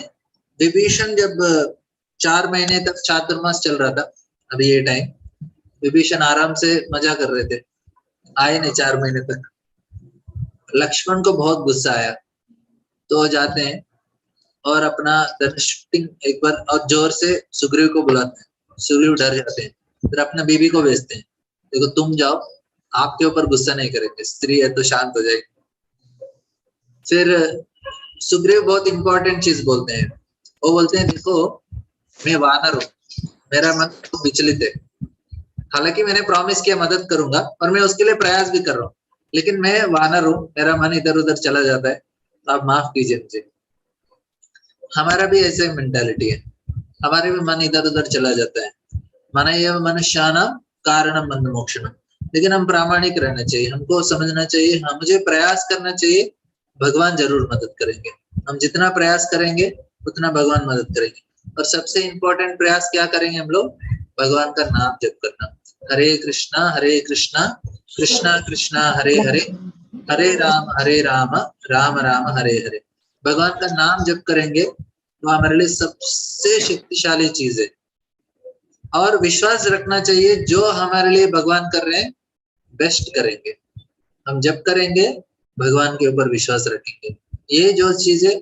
विभीषण जब 4 महीने तक चातुर्मास चल रहा था, अभी ये टाइम विभीषण आराम से मजा कर रहे थे, आए नहीं 4 महीने तक। लक्ष्मण को बहुत गुस्सा आया, तो जाते हैं और अपना धनुष एक बार और जोर से सुग्रीव को बुलाते हैं। सुग्रीव डर जाते हैं, फिर अपना बीबी को भेजते हैं, देखो तुम जाओ, आपके ऊपर गुस्सा नहीं करेंगे, स्त्री है तो शांत हो जाएगी। फिर सुग्रीव बहुत इंपॉर्टेंट चीज बोलते हैं, वो बोलते हैं देखो मैं वानर हूँ, मेरा मन तो विचलित है, हालांकि मैंने प्रॉमिस किया मदद करूंगा और मैं उसके लिए प्रयास भी कर रहा हूँ, लेकिन मैं वानर हूँ, मेरा मन इधर उधर चला जाता है, तो आप माफ कीजिए मुझे। हमारा भी ऐसे मेंटालिटी है, हमारे भी मन इधर उधर चला जाता है। माना ये मनुष्यानां कारणं बन्ध मोक्षणम्, लेकिन हम प्रामाणिक रहना चाहिए, हमको समझना चाहिए, हम मुझे प्रयास करना चाहिए, भगवान जरूर मदद करेंगे। हम जितना प्रयास करेंगे उतना भगवान मदद करेंगे। और सबसे इंपॉर्टेंट प्रयास क्या करेंगे हम लोग? भगवान का नाम जप करना। हरे कृष्णा कृष्णा कृष्णा हरे हरे, हरे राम राम राम हरे हरे। भगवान का नाम जप करेंगे तो हमारे लिए सबसे शक्तिशाली चीज है। और विश्वास रखना चाहिए जो हमारे लिए भगवान कर रहे हैं बेस्ट करेंगे। हम जब करेंगे भगवान के ऊपर विश्वास रखेंगे, ये जो चीज है,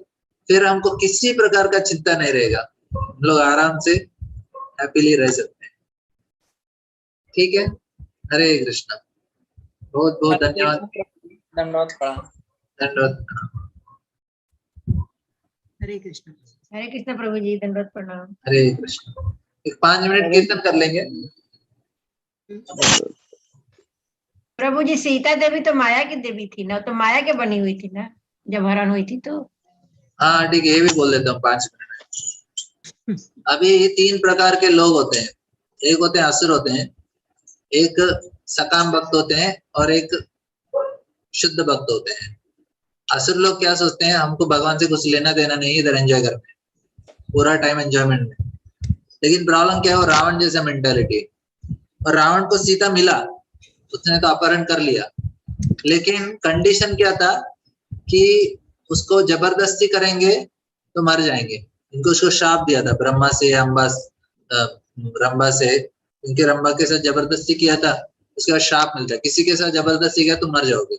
फिर हमको किसी प्रकार का चिंता नहीं रहेगा, हम लोग आराम से हैप्पीली रह सकते हैं। ठीक है, हरे कृष्णा, बहुत बहुत धन्यवाद, धन्यवाद। हरे कृष्ण प्रभु जी, दंडवत प्रणाम। हरे कृष्ण। एक 5 मिनट कीर्तन कर लेंगे। प्रभु जी सीता देवी तो माया की देवी थी ना, तो माया के बनी हुई थी ना जब हरण हुई थी तो। हाँ ठीक है, ये भी बोल देता हूँ 5 मिनट में। अभी ये 3 प्रकार के लोग होते हैं, एक होते हैं असुर होते हैं, एक सकाम भक्त होते हैं और एक शुद्ध भक्त होते हैं। असुर लोग क्या सोचते हैं, हमको भगवान से कुछ लेना देना नहीं, इधर एंजॉय करना है, पूरा टाइम एंजॉयमेंट में। लेकिन प्रॉब्लम क्या है, वो रावण जैसा मेंटालिटी। और रावण को सीता मिला, उसने तो अपहरण कर लिया, लेकिन कंडीशन क्या था कि उसको जबरदस्ती करेंगे तो मर जाएंगे। इनको उसको श्राप दिया था ब्रह्मा से, रंभा से, इनके रंभा के साथ जबरदस्ती किया था, उसके बाद श्राप मिलता है, किसी के साथ जबरदस्ती किया तो मर जाओगे।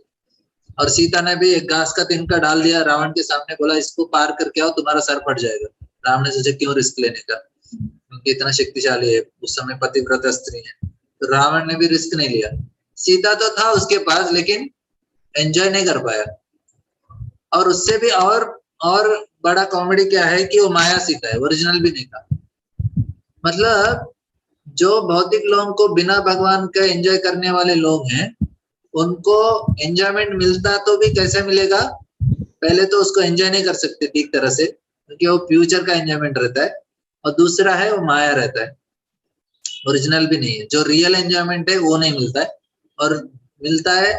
और सीता ने भी एक घास का तिनका डाल दिया रावण के सामने, बोला इसको पार करके आओ, तुम्हारा सर फट जाएगा। रावण ने सोचा क्यों रिस्क लेने का, क्योंकि इतना शक्तिशाली है, उस समय पतिव्रता स्त्री है, तो रावण ने भी रिस्क नहीं लिया। सीता तो था उसके पास, लेकिन एंजॉय नहीं कर पाया। और उससे भी और बड़ा कॉमेडी क्या है कि वो माया सीता है, ओरिजिनल भी नहीं था। मतलब जो भौतिक लोगों को बिना भगवान का एंजॉय करने वाले लोग हैं, उनको एंजॉयमेंट मिलता तो भी कैसे मिलेगा, पहले तो उसको एंजॉय नहीं कर सकते ठीक तरह से, क्योंकि वो फ्यूचर का एंजॉयमेंट रहता है, और दूसरा है वो माया रहता है, ओरिजिनल भी नहीं है। जो रियल एंजॉयमेंट है वो नहीं मिलता है, और मिलता है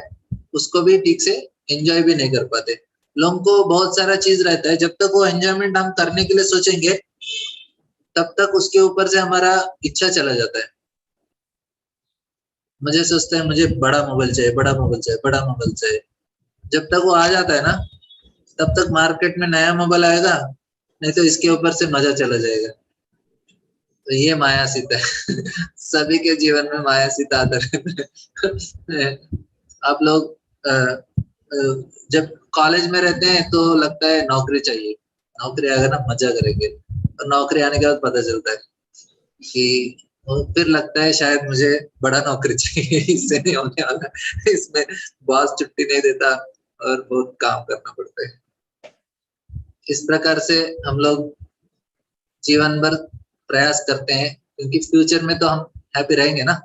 उसको भी ठीक से एंजॉय भी नहीं कर पाते। लोगों को बहुत सारा चीज रहता है, जब तक वो एंजॉयमेंट हम करने के लिए सोचेंगे तब तक उसके ऊपर से हमारा इच्छा चला जाता है। मुझे सोचता है मुझे बड़ा मोबाइल चाहिए, बड़ा मोबाइल चाहिए, बड़ा मोबाइल चाहिए। जब तक वो आ जाता है ना, तब तक मार्केट में नया मोबाइल आएगा, नहीं तो इसके ऊपर से मजा चला जाएगा। तो ये माया सीता है। सभी के जीवन में माया सीता आता है। आप लोग जब कॉलेज में रहते हैं तो लगता है नौकरी चाहिए, नौकरी आएगा ना मजा करेंगे, और नौकरी आने के बाद पता चलता है कि फिर लगता है शायद मुझे बड़ा नौकरी चाहिए, इससे नहीं होने वाला, इसमें बॉस छुट्टी नहीं देता और बहुत काम करना पड़ता है। इस प्रकार से हम लोग जीवन भर प्रयास करते हैं, क्योंकि फ्यूचर में तो हम हैप्पी रहेंगे ना,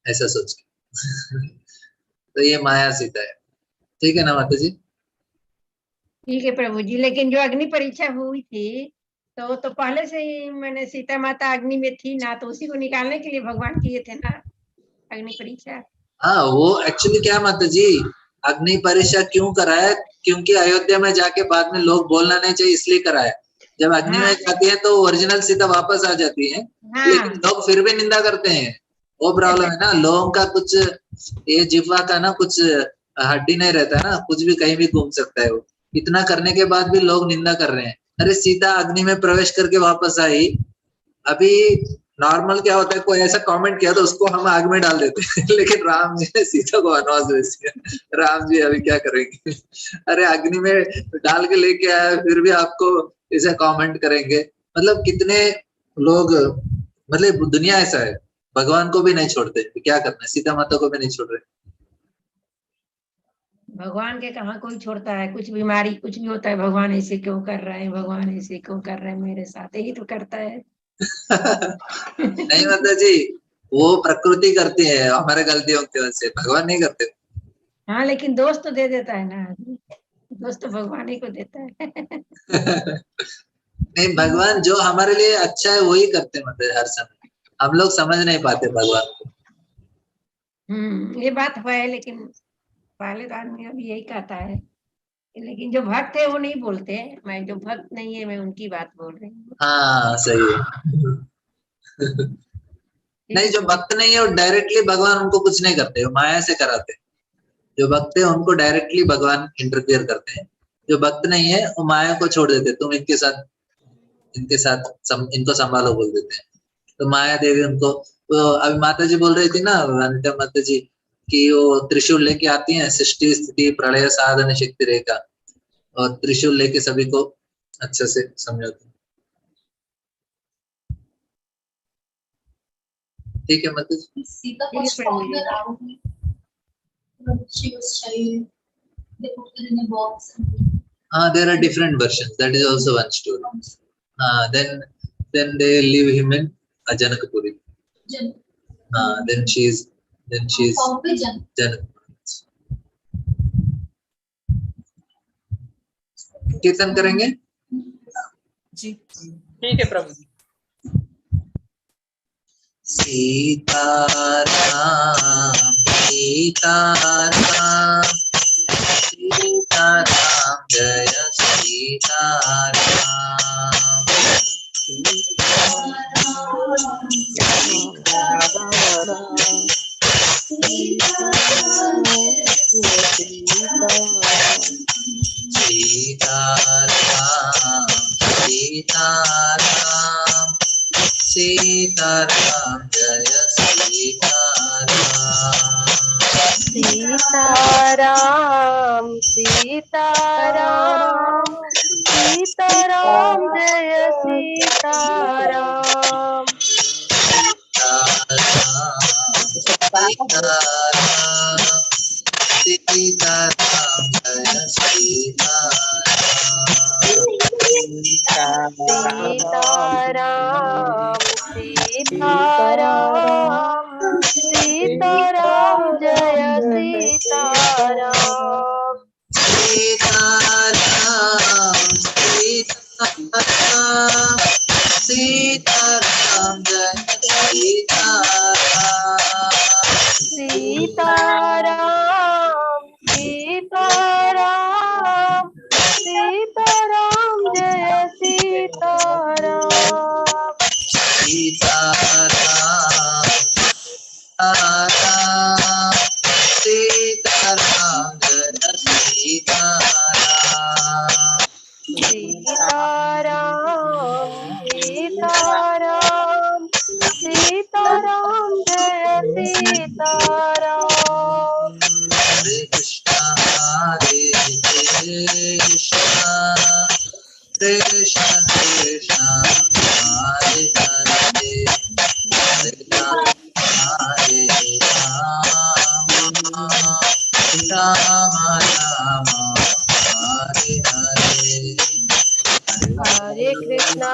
ऐसा सोच के। तो ये माया सीता है, ठीक है ना माता जी? ठीक है प्रभु जी, लेकिन जो अग्नि परीक्षा हुई थी तो पहले से ही मैंने सीता माता अग्नि में थी ना, तो उसी को निकालने के लिए भगवान किए थे ना अग्नि परीक्षा। हाँ, वो एक्चुअली क्या माता जी, अग्नि परीक्षा क्यों कराया, क्योंकि अयोध्या में जाके बाद में लोग बोलना नहीं चाहिए, इसलिए कराया। जब अग्नि में जाती है तो ओरिजिनल सीता वापस आ जाती है, लेकिन लोग फिर भी निंदा करते हैं। वो प्रॉब्लम है ना, लोगों का कुछ ये जिह्वा का ना कुछ हड्डी नहीं रहता है ना, कुछ भी कहीं भी घूम सकता है। वो इतना करने के बाद भी लोग निंदा कर रहे हैं। अरे सीता अग्नि में प्रवेश करके वापस आई। अभी नॉर्मल क्या होता है, कोई ऐसा कमेंट किया तो उसको हम आग में डाल देते हैं, लेकिन राम जी ने सीता को वनवास भेज दिया। राम जी अभी क्या करेंगे? अरे अग्नि में डाल के लेके आया, फिर भी आपको ऐसा कमेंट करेंगे। मतलब कितने लोग, मतलब दुनिया ऐसा है, भगवान को भी नहीं छोड़ते, क्या करना है, सीता माता को भी नहीं छोड़ रहे। भगवान के कहाँ कोई छोड़ता है, कुछ बीमारी कुछ भी होता है, भगवान ऐसे क्यों कर रहे हैं, भगवान ऐसे क्यों कर रहे हैं मेरे साथ, यही तो करता है। नहीं माता जी, वो प्रकृति करती है हमारे गलतियों की वजह से, भगवान नहीं करते। हाँ लेकिन दोस्त तो दे देता है ना, दोस्त तो भगवान ही को देता है। नहीं, भगवान जो हमारे लिए अच्छा है वही करते, मतलब हर समय हम लोग समझ नहीं पाते भगवान को। ये बात है, लेकिन पहले तो आदमी अभी यही कहता है, लेकिन जो भक्त है वो नहीं बोलते। मैं जो भक्त नहीं है, मैं उनकी बात बोल रही हूँ। हाँ सही है। नहीं, जो भक्त नहीं है वो डायरेक्टली भगवान उनको कुछ नहीं करते, वो माया से कराते। जो भक्त है उनको डायरेक्टली भगवान इंटरफियर करते हैं, जो भक्त नहीं है वो माया को छोड़ देते, तुम इनके साथ इनको संभालो बोल देते हैं। तो माया देवी उनको, तो अभी माता जी बोल रही थी ना, अनिता माता जी, कि वो त्रिशूल लेके आती हैं, सृष्टि स्थिति प्रलय साधन शक्ति रेखा, और त्रिशूल लेके सभी को अच्छे से समझाते हैं। ठीक है माता जी? Sita was stronger out. She was shy. They put her in a box. There are different versions. That is also one story. Then they leave him in Janakpuri. Then she is then she is Caucasian. Janak. कीर्तन करेंगे जी। ठीक है प्रभु जी। सीताराम सीताराम सीताराम जय सीताराम सीताराम सीताराम सीताराम जय सीताराम सीताराम सीताराम सीताराम जय सीताराम सीताराम जय सीताराम सीताराम सीताराम जय सीताराम सीताराम सीताराम सीताराम जय सीताराम सीताराम सीताराम जय सीताराम सीताराम सीताराम जय सीताराम सीताराम सीताराम सीताराम जय सीताराम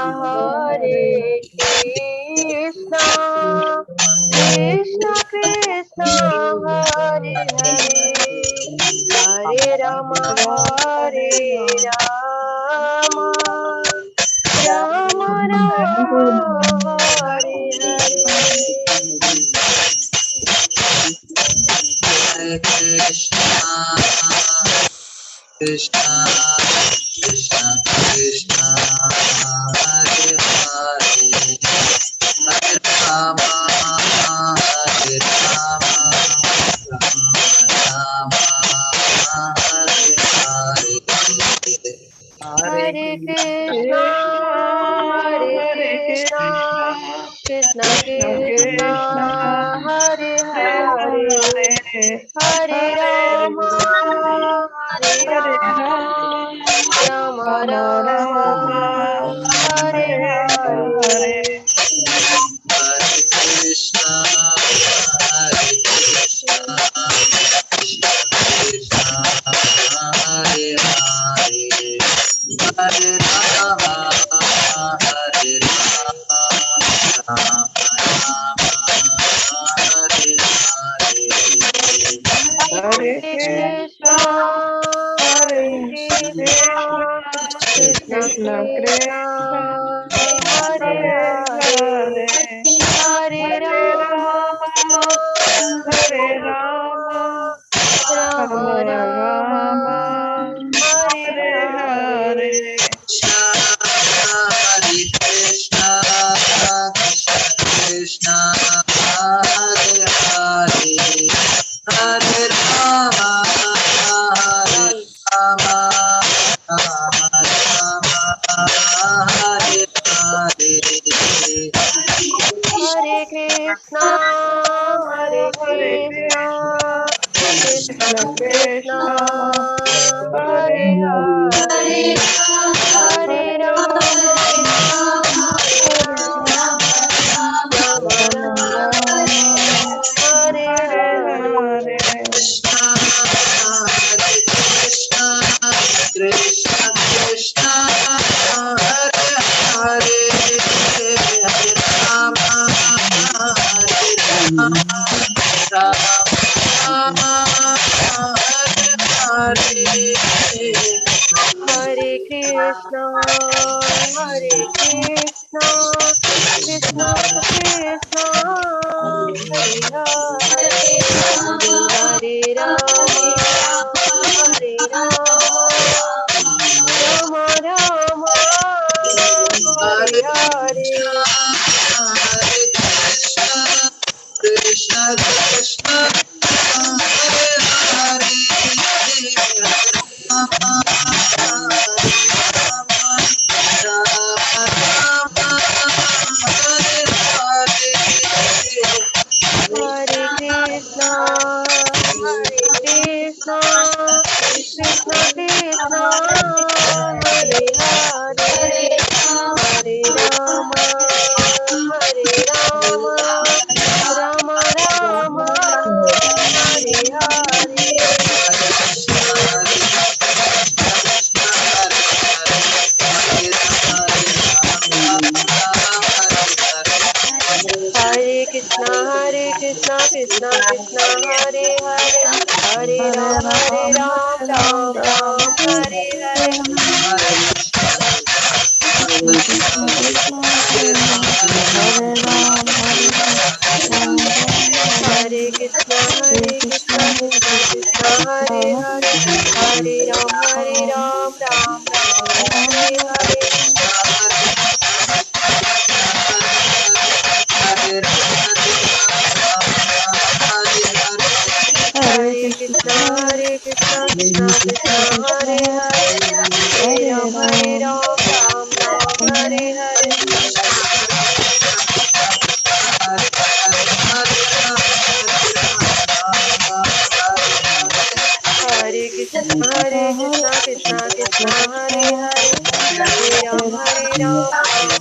हरे कृष्णा कृष्ण कृष्ण हरे हरे हरे राम राम राम हरे हरे हरे कृष्णा कृष्णा कृष्णा हरे हरे हरे राम राम राम हरे हरे हरे कृष्णा कृष्णा कृष्णा कृष्णा हरे हरे हरे राम हरे राम राम राम हरे हरे हरे कृष्णा कृष्णा कृष्णा हरे हरे हरे राम राम राम हरे हरे हरे कृष्णा कृष्णा कृष्णा हरे हरे हरे राम हरे राम राम राम हरे हरे हरे कृष्णा कृष्णा कृष्णा हरे हरे हरे राम राम राम हरे हरे हरे कृष्णा कृष्ण कृष्णा हरे हरे हरे राम राम हरे हरे हरे कृष्णा कृष्णा कृष्णा हरे हरे हरे राम राम राम हरे हरे कृष्णा कृष्ण कृष्ण हरे हरे हरे राम हरे राम कृष्णा हरे कृष्णा कृष्णा कृष्णा हरे हरे हरे राम हरे राम राम राम हरे हरे हरे कृष्ण कृष्ण हरे हरे राम हरे हरे हरे कृष्णा कृष्णा कृष्णा हरे हरे हरे राम राम राम हरे हरे हरे कृष्णा कृष्णा कृष्णा हरे हरे हरे राम राम राम हरे हरे हरे कृष्णा कृष्णा कृष्णा हरे हरे हरे राम राम राम हरे हरे हरे कृष्णा कृष्णा हरे हरे हरे राम राम हरे हरे हरे कृष्णा कृष्णा हरे हरे हरे राम